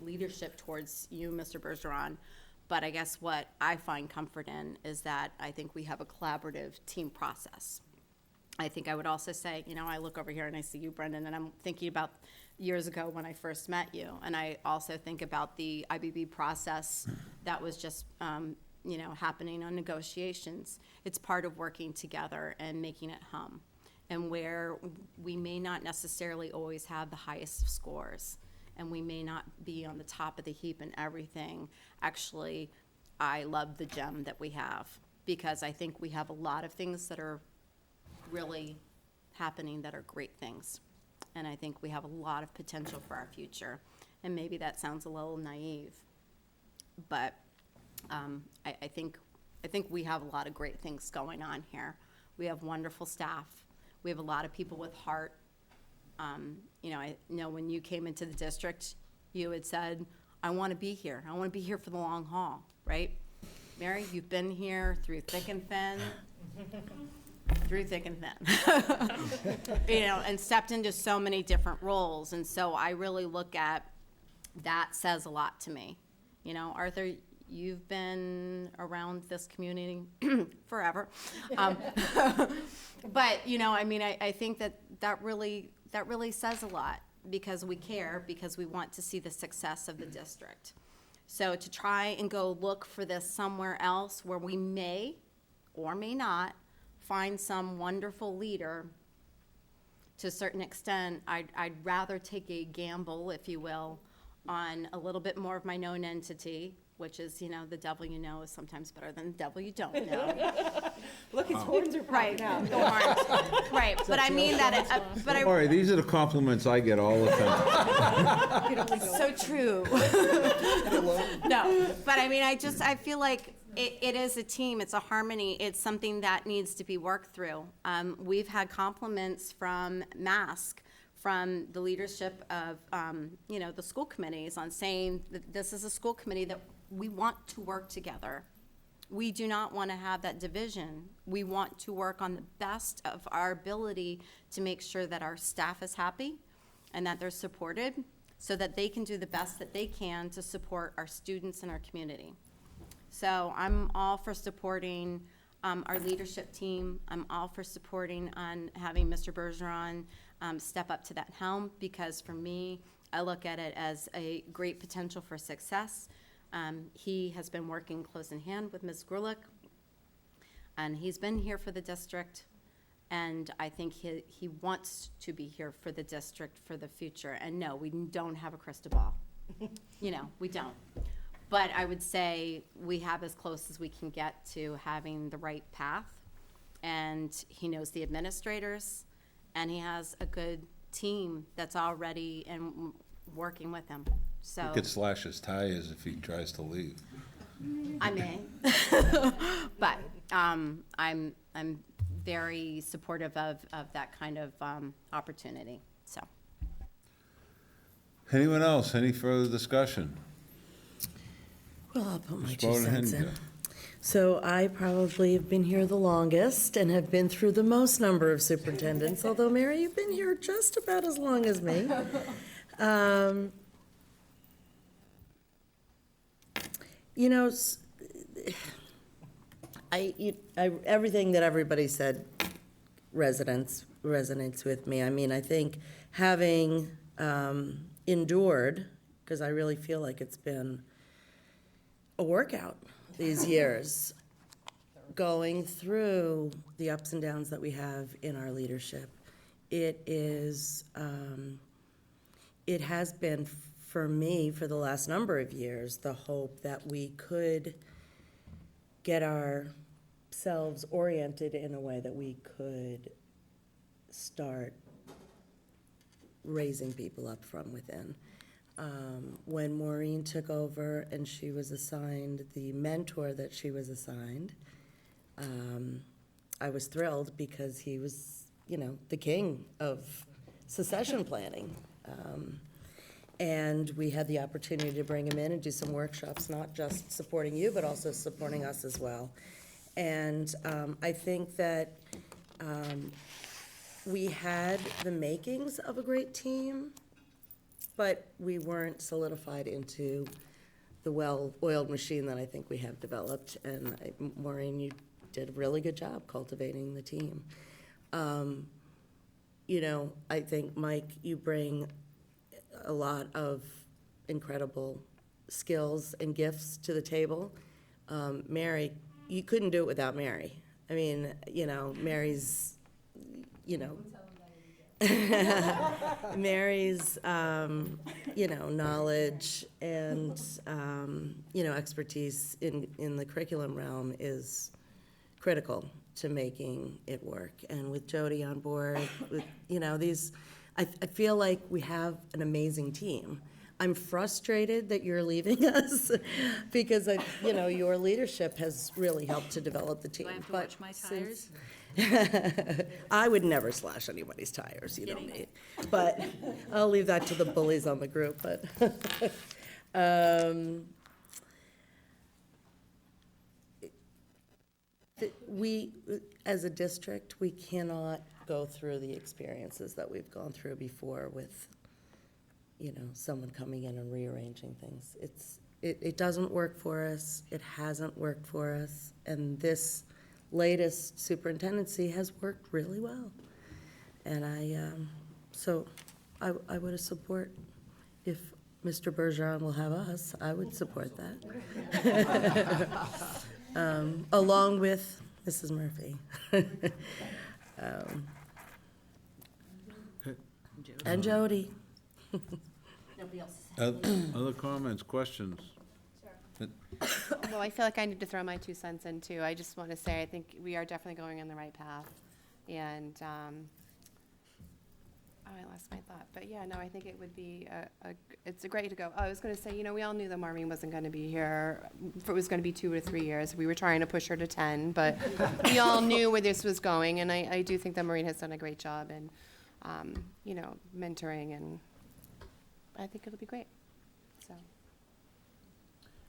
Speaker 2: leadership towards you, Mr. Bergeron, but I guess what I find comfort in is that I think we have a collaborative team process. I think I would also say, I look over here and I see you, Brendan, and I'm thinking about years ago when I first met you. And I also think about the IBB process that was just, happening on negotiations. It's part of working together and making it hum. And where we may not necessarily always have the highest scores, and we may not be on the top of the heap in everything, actually, I love the gem that we have, because I think we have a lot of things that are really happening that are great things. And I think we have a lot of potential for our future. And maybe that sounds a little naive, but I think we have a lot of great things going on here. We have wonderful staff. We have a lot of people with heart. I know when you came into the district, you had said, I want to be here. I want to be here for the long haul, right? Mary, you've been here through thick and thin. Through thick and thin. And stepped into so many different roles. And so I really look at that says a lot to me. Arthur, you've been around this community forever. But, I think that really says a lot, because we care, because we want to see the success of the district. So to try and go look for this somewhere else where we may or may not find some wonderful leader, to a certain extent, I'd rather take a gamble, if you will, on a little bit more of my known entity, which is, the devil you know is sometimes better than the devil you don't know.
Speaker 7: Look, his horns are
Speaker 2: Right, the horns. Right, but I mean that, but
Speaker 1: All right, these are the compliments I get all the time.
Speaker 2: so true. No, but I feel like it is a team, it's a harmony, it's something that needs to be worked through. We've had compliments from MASC, from the leadership of, the school committees, on saying that this is a school committee that we want to work together. We do not want to have that division. We want to work on the best of our ability to make sure that our staff is happy and that they're supported, so that they can do the best that they can to support our students and our community. So I'm all for supporting our leadership team. I'm all for supporting on having Mr. Bergeron step up to that helm, because for me, I look at it as a great potential for success. He has been working close in hand with Ms. Grulich, and he's been here for the district, and I think he wants to be here for the district for the future. And no, we don't have a crystal ball. We don't. But I would say we have as close as we can get to having the right path, and he knows the administrators, and he has a good team that's already and working with him. So
Speaker 1: You could slash his tires if he tries to leave.
Speaker 2: I may, but I'm very supportive of that kind of opportunity. So
Speaker 1: Anyone else? Any further discussion?
Speaker 5: Well, I'll put my
Speaker 1: Ms.
Speaker 5: 2
Speaker 1: Monahan,
Speaker 5: cents in.
Speaker 1: yeah.
Speaker 5: So I probably have been here the longest and have been through the most number of superintendents, although Mary, you've been here just about as long as me. Everything that everybody said resonates with me. I think having endured, because I really feel like it's been a workout these years, going through the ups and downs that we have in our leadership. It has been, for me, for the last number of years, the hope that we could get ourselves oriented in a way that we could start raising people up from within. When Maureen took over and she was assigned the mentor that she was assigned, I was thrilled, because he was, the king of succession planning. And we had the opportunity to bring him in and do some workshops, not just supporting you, but also supporting us as well. And I think that we had the makings of a great team, but we weren't solidified into the well-oiled machine that I think we have developed. And Maureen, you did a really good job cultivating the team. I think, Mike, you bring a lot of incredible skills and gifts to the table. Mary, you couldn't do it without Mary. I mean, Mary's, Mary's, knowledge and, expertise in the curriculum realm is critical to making it work. And with Jody on board, with, I feel like we have an amazing team. I'm frustrated that you're leaving us because your leadership has really helped to develop the team.
Speaker 3: Do I have to
Speaker 5: But
Speaker 3: watch my tires?
Speaker 5: I would never slash anybody's tires, you know me. But I'll leave that to the bullies on the group, but. We, as a district, we cannot go through the experiences that we've gone through before with, someone coming in and rearranging things. It doesn't work for us, it hasn't worked for us, and this latest superintendency has worked really well. And I would support, if Mr. Bergeron will have us, I would support that. Along with Mrs. Murphy. And Jody.
Speaker 2: Nobody else.
Speaker 1: Other comments, questions?
Speaker 12: Well, I feel like I need to throw my 2 cents in too. I just want to say, I think we are definitely going on the right path. And, I lost my thought, but yeah, no, I think it would be it's a great to go. Oh, I was going to say, we all knew that Maureen wasn't going to be here. It was going to be 2 or 3 years. We were trying to push her to 10, but we all knew where this was going. And I do think that Maureen has done a great job in, mentoring, and I think it'll be great. So,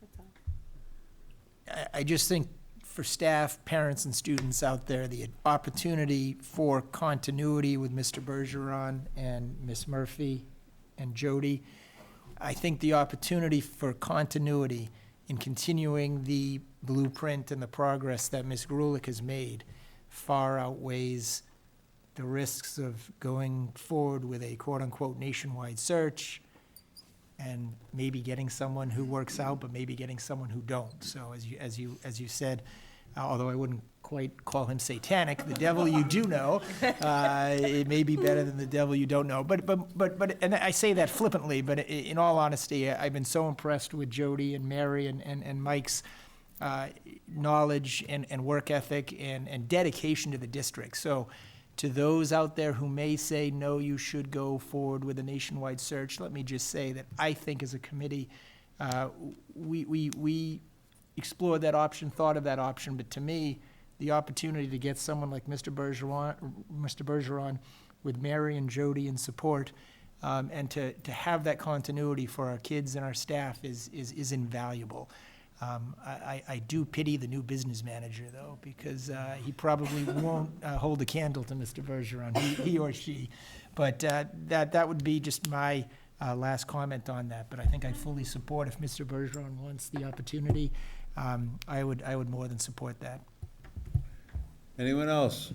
Speaker 12: that's all.
Speaker 9: I just think for staff, parents, and students out there, the opportunity for continuity with Mr. Bergeron and Ms. Murphy and Jody, I think the opportunity for continuity in continuing the blueprint and the progress that Ms. Grulich has made far outweighs the risks of going forward with a quote-unquote nationwide search and maybe getting someone who works out, but maybe getting someone who don't. So as you said, although I wouldn't quite call him satanic, the devil you do know, it may be better than the devil you don't know. But and I say that flippantly, but in all honesty, I've been so impressed with Jody and Mary and Mike's knowledge and work ethic and dedication to the district. So to those out there who may say, no, you should go forward with a nationwide search, let me just say that I think as a committee, we explored that option, thought of that option, but to me, the opportunity to get someone like Mr. Bergeron with Mary and Jody in support, and to have that continuity for our kids and our staff is invaluable. I do pity the new business manager, though, because he probably won't hold a candle to Mr. Bergeron, he or she. But that would be just my last comment on that. But I think I fully support, if Mr. Bergeron wants the opportunity, I would more than support that.
Speaker 1: Anyone else?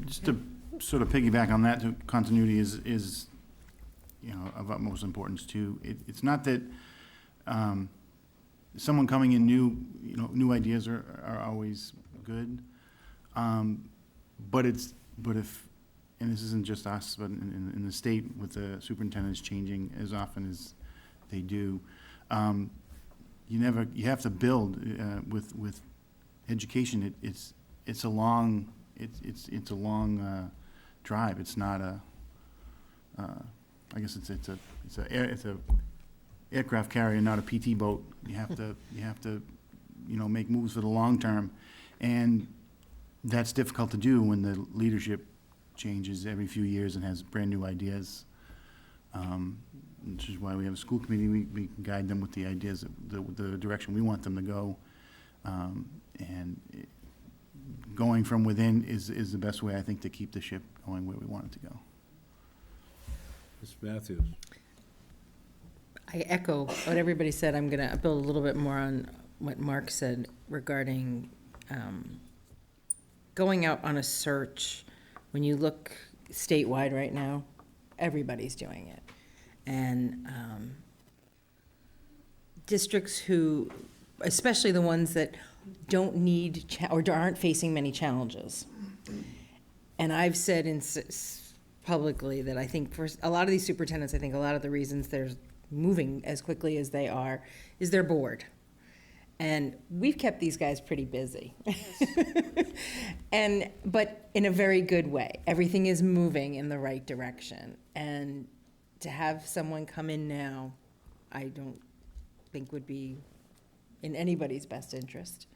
Speaker 13: Just to sort of piggyback on that, continuity is of utmost importance too. It's not that someone coming in new ideas are always good, but if, and this isn't just us, but in the state with the superintendents changing as often as they do, you have to build with education. It's a long drive. It's not a I guess it's a aircraft carrier, not a PT boat. You have to make moves for the long term, and that's difficult to do when the leadership changes every few years and has brand new ideas. Which is why we have a school committee. We guide them with the ideas, the direction we want them to go, and going from within is the best way, I think, to keep the ship going where we want it to go.
Speaker 1: Ms. Matthews?
Speaker 7: I echo what everybody said. I'm going to build a little bit more on what Mark said regarding going out on a search. When you look statewide right now, everybody's doing it. And districts who, especially the ones that don't need, or aren't facing many challenges. And I've said publicly that I think for a lot of these superintendents, I think a lot of the reasons they're moving as quickly as they are is their board. And we've kept these guys pretty busy. But in a very good way. Everything is moving in the right direction. And to have someone come in now, I don't think would be in anybody's best interest.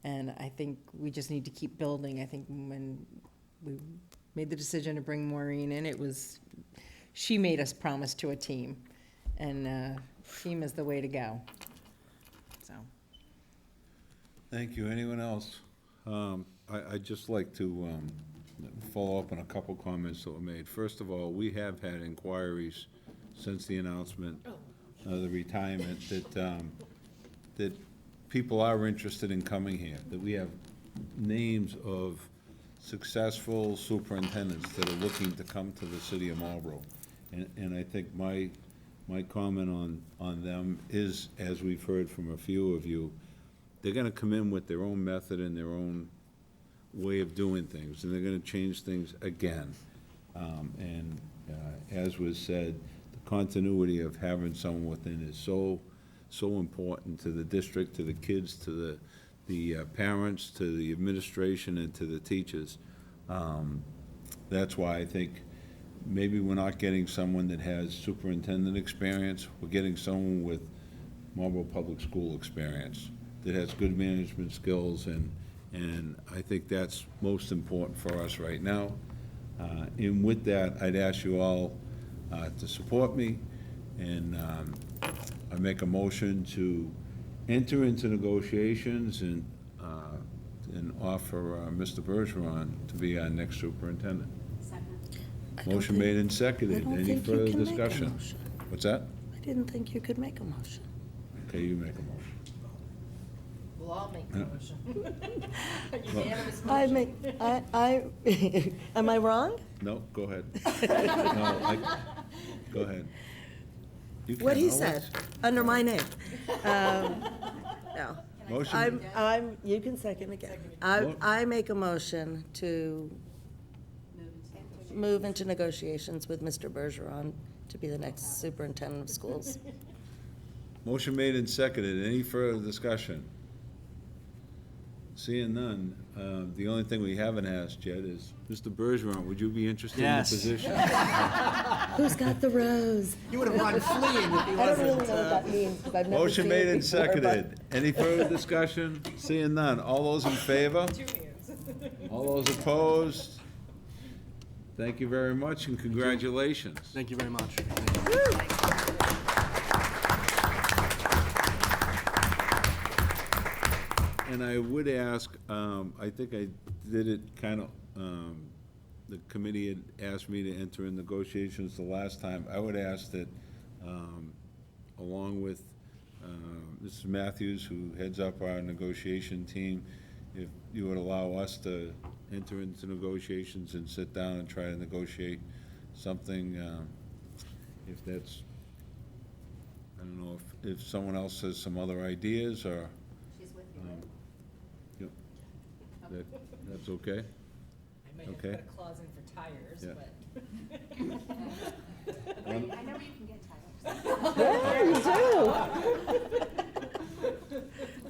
Speaker 7: And I think we just need to keep building. I think when we made the decision to bring Maureen in, she made us promise to a team. And team is the way to go. So.
Speaker 1: Thank you. Anyone else? I'd just like to follow up on a couple comments that were made. First of all, we have had inquiries since the announcement of the retirement that people are interested in coming here, that we have names of successful superintendents that are looking to come to the city of Marlborough. And I think my comment on them is, as we've heard from a few of you, they're gonna come in with their own method and their own way of doing things, and they're gonna change things again. As was said, the continuity of having someone within is so important to the district, to the kids, to the parents, to the administration, and to the teachers. That's why I think maybe we're not getting someone that has superintendent experience. We're getting someone with Marlborough Public School experience that has good management skills, and I think that's most important for us right now. And with that, I'd ask you all to support me, and I make a motion to enter into negotiations and offer Mr. Bergeron to be our next superintendent. Motion made and seconded. Any further discussion? What's that?
Speaker 5: I didn't think you could make a motion.
Speaker 1: Okay, you make a motion.
Speaker 7: We'll all make the motion.
Speaker 5: Am I wrong?
Speaker 1: No, go ahead. No, go ahead. You
Speaker 5: What
Speaker 1: can
Speaker 5: he
Speaker 1: always.
Speaker 5: said, under my name. No.
Speaker 1: Motion,
Speaker 5: You can second again.
Speaker 1: Mo-
Speaker 5: I make a motion to move into negotiations with Mr. Bergeron to be the next superintendent of schools.
Speaker 1: motion made and seconded. Any further discussion? Seeing none, the only thing we haven't asked yet is, Mr. Bergeron, would you be interested in the
Speaker 8: Yes.
Speaker 1: position?
Speaker 5: Who's got the rose?
Speaker 9: You would have run fleeing if he
Speaker 5: I don't really know
Speaker 9: wasn't.
Speaker 5: what that means, 'cause I've never
Speaker 1: Motion
Speaker 5: seen
Speaker 1: made
Speaker 5: it
Speaker 1: and
Speaker 5: before, but-
Speaker 1: seconded. Any further discussion? Seeing none. All those in favor? All those opposed? Thank you very much and congratulations.
Speaker 8: Thank you very much.
Speaker 1: And I would ask, I think I did it kind of, the committee had asked me to enter in negotiations the last time. I would ask that, along with Mrs. Matthews, who heads up our negotiation team, if you would allow us to enter into negotiations and sit down and try to negotiate something, if that's, I don't know if someone else has some other ideas, or. Yep. That's okay?
Speaker 7: I might
Speaker 1: have Okay. put
Speaker 7: a clause in for tires,
Speaker 1: Yeah.
Speaker 7: but.
Speaker 1: One-
Speaker 12: I know where you can get titles.
Speaker 5: Yeah, you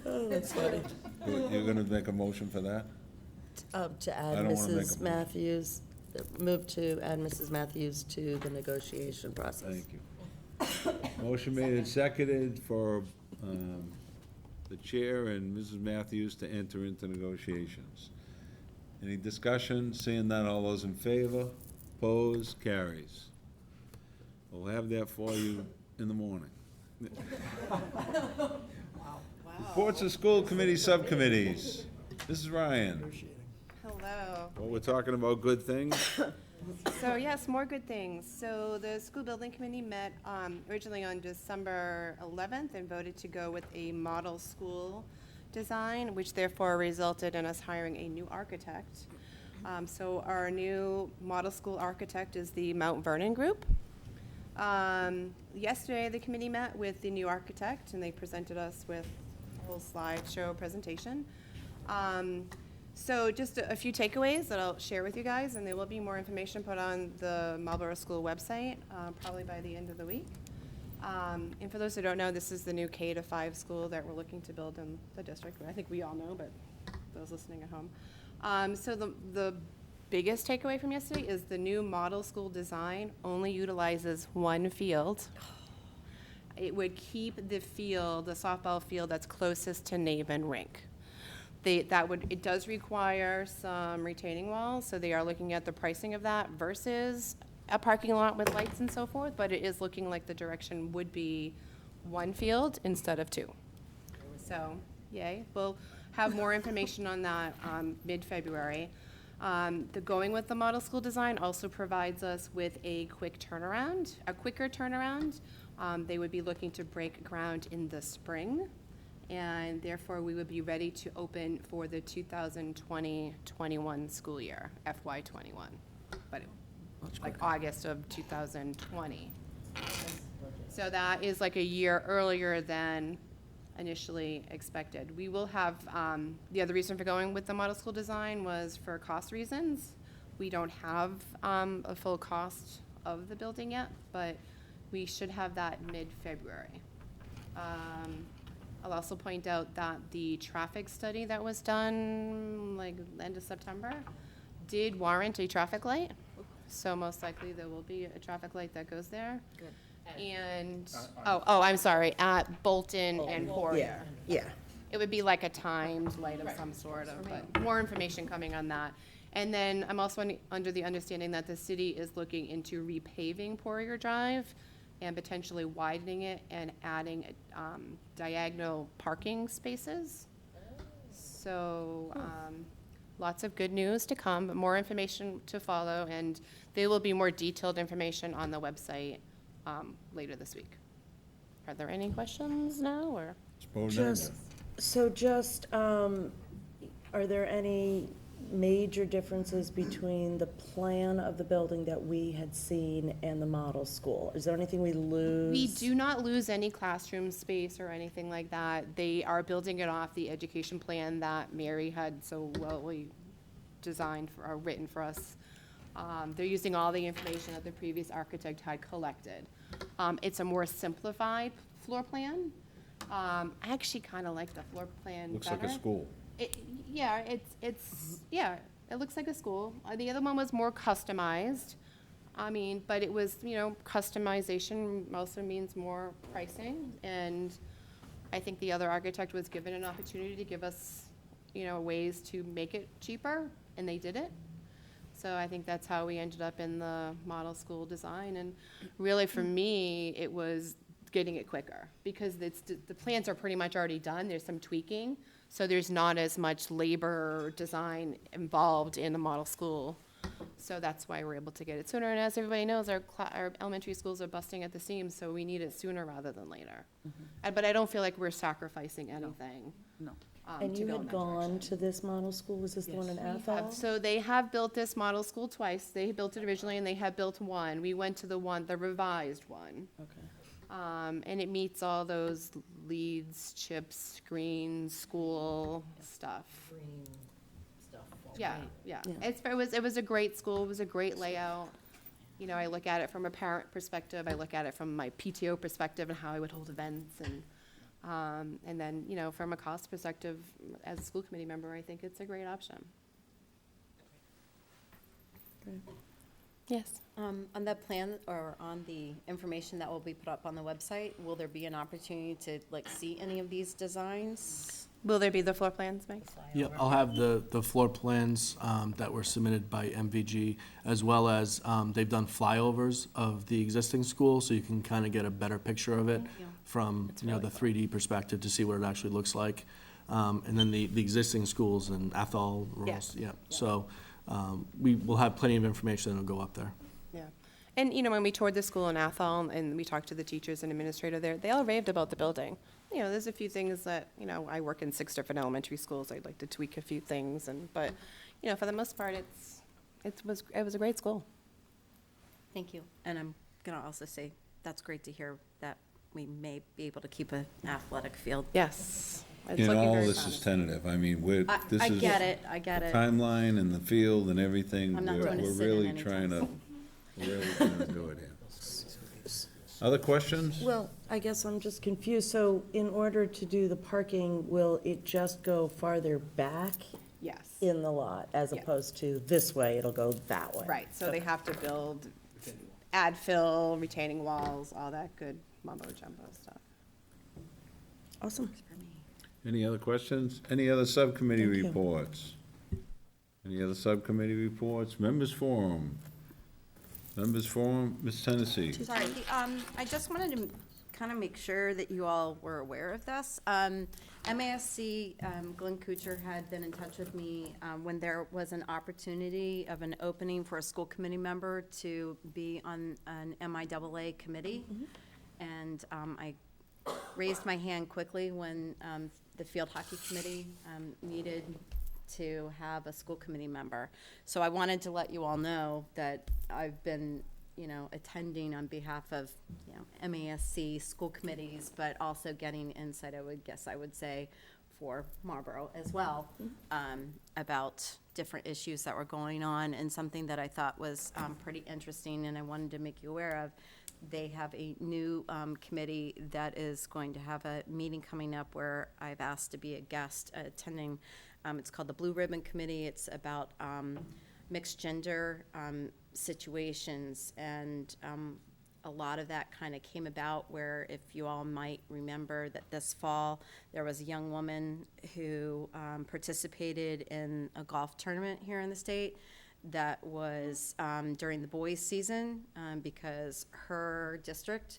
Speaker 5: do. Oh, that's funny.
Speaker 1: You're gonna make a motion for that?
Speaker 5: To
Speaker 1: I
Speaker 5: add
Speaker 1: don't wanna make a
Speaker 5: Mrs.
Speaker 1: motion.
Speaker 5: Matthews, move to add Mrs. Matthews to the negotiation process.
Speaker 1: Thank you. Motion made and seconded for the chair and Mrs. Matthews to enter into negotiations. Any discussion? Seeing none, all those in favor? Opposed? Carries. We'll have that for you in the morning. Reports of school committee subcommittees. Mrs. Ryan,
Speaker 12: Hello.
Speaker 1: well, we're talking about good things.
Speaker 12: So yes, more good things. So the school building committee met originally on December 11th and voted to go with a model school design, which therefore resulted in us hiring a new architect. So our new model school architect is the Mount Vernon Group. Yesterday, the committee met with the new architect, and they presented us with a whole slideshow presentation. So just a few takeaways that I'll share with you guys, and there will be more information put on the Marlborough School website, probably by the end of the week. And for those who don't know, this is the new K-5 school that we're looking to build in the district. I think we all know, but those listening at home. So the biggest takeaway from yesterday is the new model school design only utilizes one field. It would keep the field, the softball field that's closest to Naven Rink. It does require some retaining walls, so they are looking at the pricing of that versus a parking lot with lights and so forth, but it is looking like the direction would be one field instead of two. So, yay. We'll have more information on that mid-February. The going with the model school design also provides us with a quicker turnaround. They would be looking to break ground in the spring, and therefore we would be ready to open for the 2020-21 school year, FY21. But like August of 2020. So that is like a year earlier than initially expected. We will have, the other reason for going with the model school design was for cost reasons. We don't have a full cost of the building yet, but we should have that mid-February. I'll also point out that the traffic study that was done like end of September did warrant a traffic light. So most likely there will be a traffic light that goes there.
Speaker 7: Good.
Speaker 12: And, I'm sorry, at Bolton and Poirier.
Speaker 7: Yeah.
Speaker 12: It would be like a timed light of some sort of, but more information coming on that. And then I'm also under the understanding that the city is looking into repaving Poirier Drive and potentially widening it and adding diagonal parking spaces. So, lots of good news to come, but more information to follow, and there will be more detailed information on the website later this week. Are there any questions now, or?
Speaker 5: Are there any major differences between the plan of the building that we had seen and the model school? Is there anything we lose?
Speaker 12: We do not lose any classroom space or anything like that. They are building it off the education plan that Mary had so well designed or written for us. They're using all the information that the previous architect had collected. It's a more simplified floor plan. I actually kind of like the floor plan
Speaker 1: Looks
Speaker 12: better.
Speaker 1: like a school.
Speaker 12: It looks like a school. The other one was more customized. But it was, customization also means more pricing. And I think the other architect was given an opportunity to give us, ways to make it cheaper, and they did it. So I think that's how we ended up in the model school design. And really, for me, it was getting it quicker because the plans are pretty much already done. There's some tweaking. So there's not as much labor or design involved in the model school. So that's why we're able to get it sooner. And as everybody knows, our elementary schools are busting at the seams, so we need it sooner rather than later. But I don't feel like we're sacrificing anything.
Speaker 11: No.
Speaker 5: And
Speaker 12: to
Speaker 5: you
Speaker 12: go in
Speaker 5: had
Speaker 12: that
Speaker 5: gone
Speaker 12: direction.
Speaker 5: to this model school, was this the one in Athol?
Speaker 12: So they have built this model school twice. They built it originally and they have built one. We went to the revised one.
Speaker 5: Okay.
Speaker 12: And it meets all those leads, chips, screens, school stuff.
Speaker 7: Green stuff.
Speaker 12: Yeah. It was a great school. It was a great layout. I look at it from a parent perspective. I look at it from my PTO perspective and how I would hold events and then, from a cost perspective, as a school committee member, I think it's a great option. Yes.
Speaker 2: On the plan or on the information that will be put up on the website, will there be an opportunity to see any of these designs?
Speaker 12: Will there be the floor plans, Mike?
Speaker 8: Yep, I'll have the floor plans that were submitted by MVG, as well as they've done flyovers of the existing school, so you can kind of get a better picture of it from, the 3D perspective to see what it actually looks like. And then the existing schools in Athol, Rose, So we will have plenty of information that'll go up there.
Speaker 12: Yeah. And, when we toured the school in Athol and we talked to the teachers and administrator there, they all raved about the building. you know, there's a few things that, you know, I work in 6 different elementary schools. I'd like to tweak a few things but, you know, for the most part, it was a great school.
Speaker 2: Thank you. And I'm going to also say, that's great to hear that we may be able to keep an athletic field.
Speaker 12: Yes. It's
Speaker 1: And
Speaker 12: looking
Speaker 1: all
Speaker 12: very
Speaker 1: this is
Speaker 12: promising.
Speaker 1: tentative. I mean, this
Speaker 2: I
Speaker 1: is.
Speaker 2: get it.
Speaker 1: Timeline and the field and everything.
Speaker 2: I'm not
Speaker 1: We're
Speaker 2: going to
Speaker 1: we're
Speaker 2: sit in
Speaker 1: really
Speaker 2: anytime
Speaker 1: trying to,
Speaker 2: soon.
Speaker 1: we're really trying to do it here. Other questions?
Speaker 5: Well, I guess I'm just confused. So in order to do the parking, will it just go farther back
Speaker 12: Yes.
Speaker 5: in the lot as
Speaker 12: Yeah.
Speaker 5: opposed to this way, it'll go that way?
Speaker 12: Right, so they have to build, add fill, retaining walls, all that good mumbo jumbo stuff.
Speaker 5: Awesome.
Speaker 1: Any other questions? Any other subcommittee
Speaker 5: Thank you.
Speaker 1: reports? Any other subcommittee reports? Members forum? Members forum, Ms. Tennessee?
Speaker 2: Sorry, I just wanted to kind of make sure that you all were aware of this. MASC, Glenn Kuchar had been in touch with me when there was an opportunity of an opening for a school committee member to be on an MIAA committee. And I raised my hand quickly when the field hockey committee needed to have a school committee member. So I wanted to let you all know that I've been, you know, attending on behalf of, you know, MASC school committees, but also getting insight, I would say, for Marlborough as well, about different issues that were going on, and something that I thought was pretty interesting and I wanted to make you aware of. They have a new committee that is going to have a meeting coming up where I've asked to be a guest attending. It's called the Blue Ribbon Committee. It's about mixed gender situations, and a lot of that kind of came about where, if you all might remember, that this fall there was a young woman who participated in a golf tournament here in the state that was during the boys' season because her district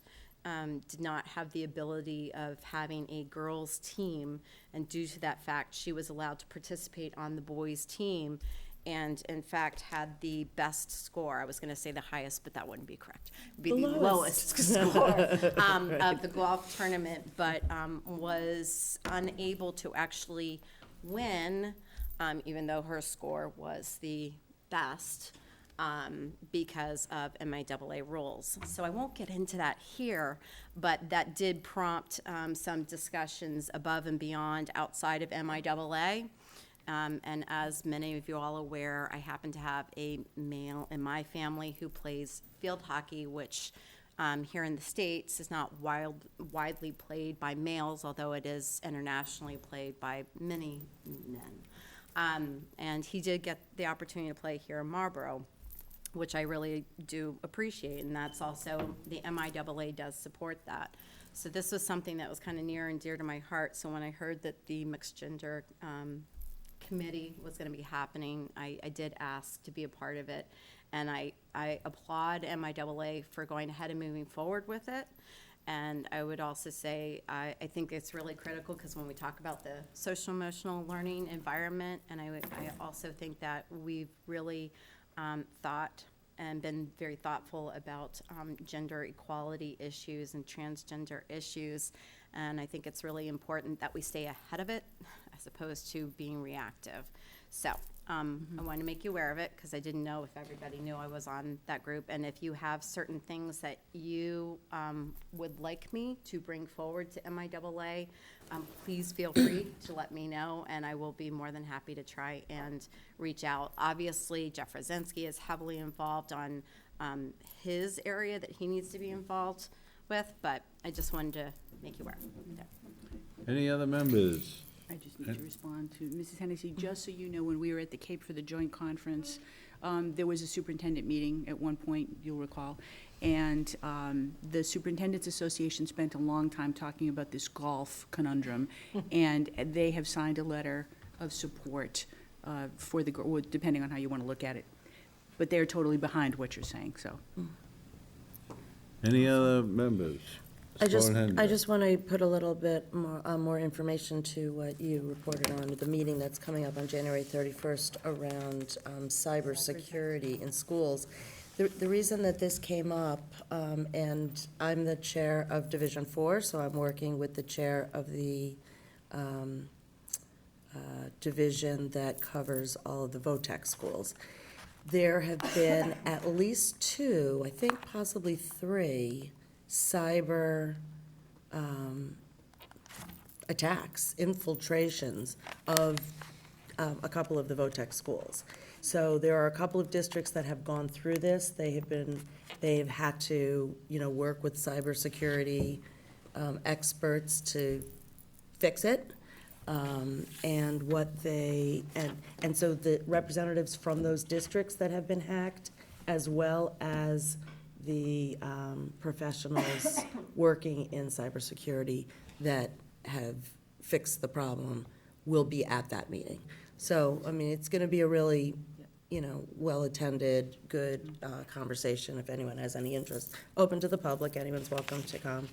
Speaker 2: did not have the ability of having a girls' team, and due to that fact, she was allowed to participate on the boys' team, and in fact had the best score. I was going to say the highest, but that wouldn't be correct. It'd be the lowest score of the golf tournament, but was unable to actually win, even though her score was the best, because of MIAA rules. So I won't get into that here, but that did prompt some discussions above and beyond outside of MIAA. And as many of you all are aware, I happen to have a male in my family who plays field hockey, which here in the States is not widely played by males, although it is internationally played by many men. And he did get the opportunity to play here in Marlborough, which I really do appreciate, and that's also, the MIAA does support that. So this was something that was kind of near and dear to my heart, so when I heard that the mixed gender committee was going to be happening, I did ask to be a part of it, and I applaud MIAA for going ahead and moving forward with it. And I would also say, I think it's really critical, because when we talk about the social emotional learning environment, and I also think that we've really thought and been very thoughtful about gender equality issues and transgender issues. And I think it's really important that we stay ahead of it as opposed to being reactive. So I want to make you aware of it, because I didn't know if everybody knew I was on that group. And if you have certain things that you would like me to bring forward to MIAA, please feel free to let me know, and I will be more than happy to try and reach out. Obviously, Jeff Rosinski is heavily involved on his area that he needs to be involved with, but I just wanted to make you aware. Yeah.
Speaker 1: Any other members?
Speaker 3: I just need to respond to Mrs. Hennessy. Just so you know, when we were at the Cape for the joint conference, there was a superintendent meeting at one point, you'll recall, and the Superintendent's Association spent a long time talking about this golf conundrum, and they have signed a letter of support for the, depending on how you want to look at it. But they're totally behind what you're saying, so.
Speaker 1: Any other members?
Speaker 5: I just
Speaker 1: Ms.
Speaker 5: want to put a little bit more information to what you reported on the meeting that's coming up on January 31st around cybersecurity in schools. The reason that this came up, and I'm the chair of Division 4, so I'm working with the chair of the division that covers all of the VOTEC schools. There have been at least 2, I think possibly 3, cyber attacks, infiltrations of a couple of the VOTEC schools. So there are a couple of districts that have gone through this. They have had to, work with cybersecurity experts to fix it. And so the representatives from those districts that have been hacked, as well as the professionals working in cybersecurity that have fixed the problem, will be at that meeting. So, I mean, it's gonna be a really, well-attended, good conversation. If anyone has any interest, open to the public, anyone's welcome to come.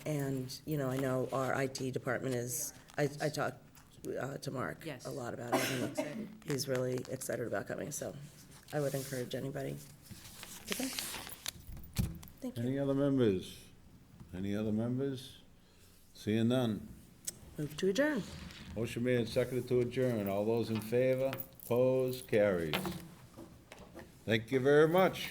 Speaker 5: And, I know our IT department is, I talked to Mark
Speaker 7: Yes.
Speaker 5: a lot about it, and he's really excited about coming, so I would encourage anybody to come. Thank you.
Speaker 1: Any other members? Any other members? Seeing none.
Speaker 5: Move to adjourn.
Speaker 1: Motion made and seconded to adjourn. All those in favor? Opposed? Carries. Thank you very much.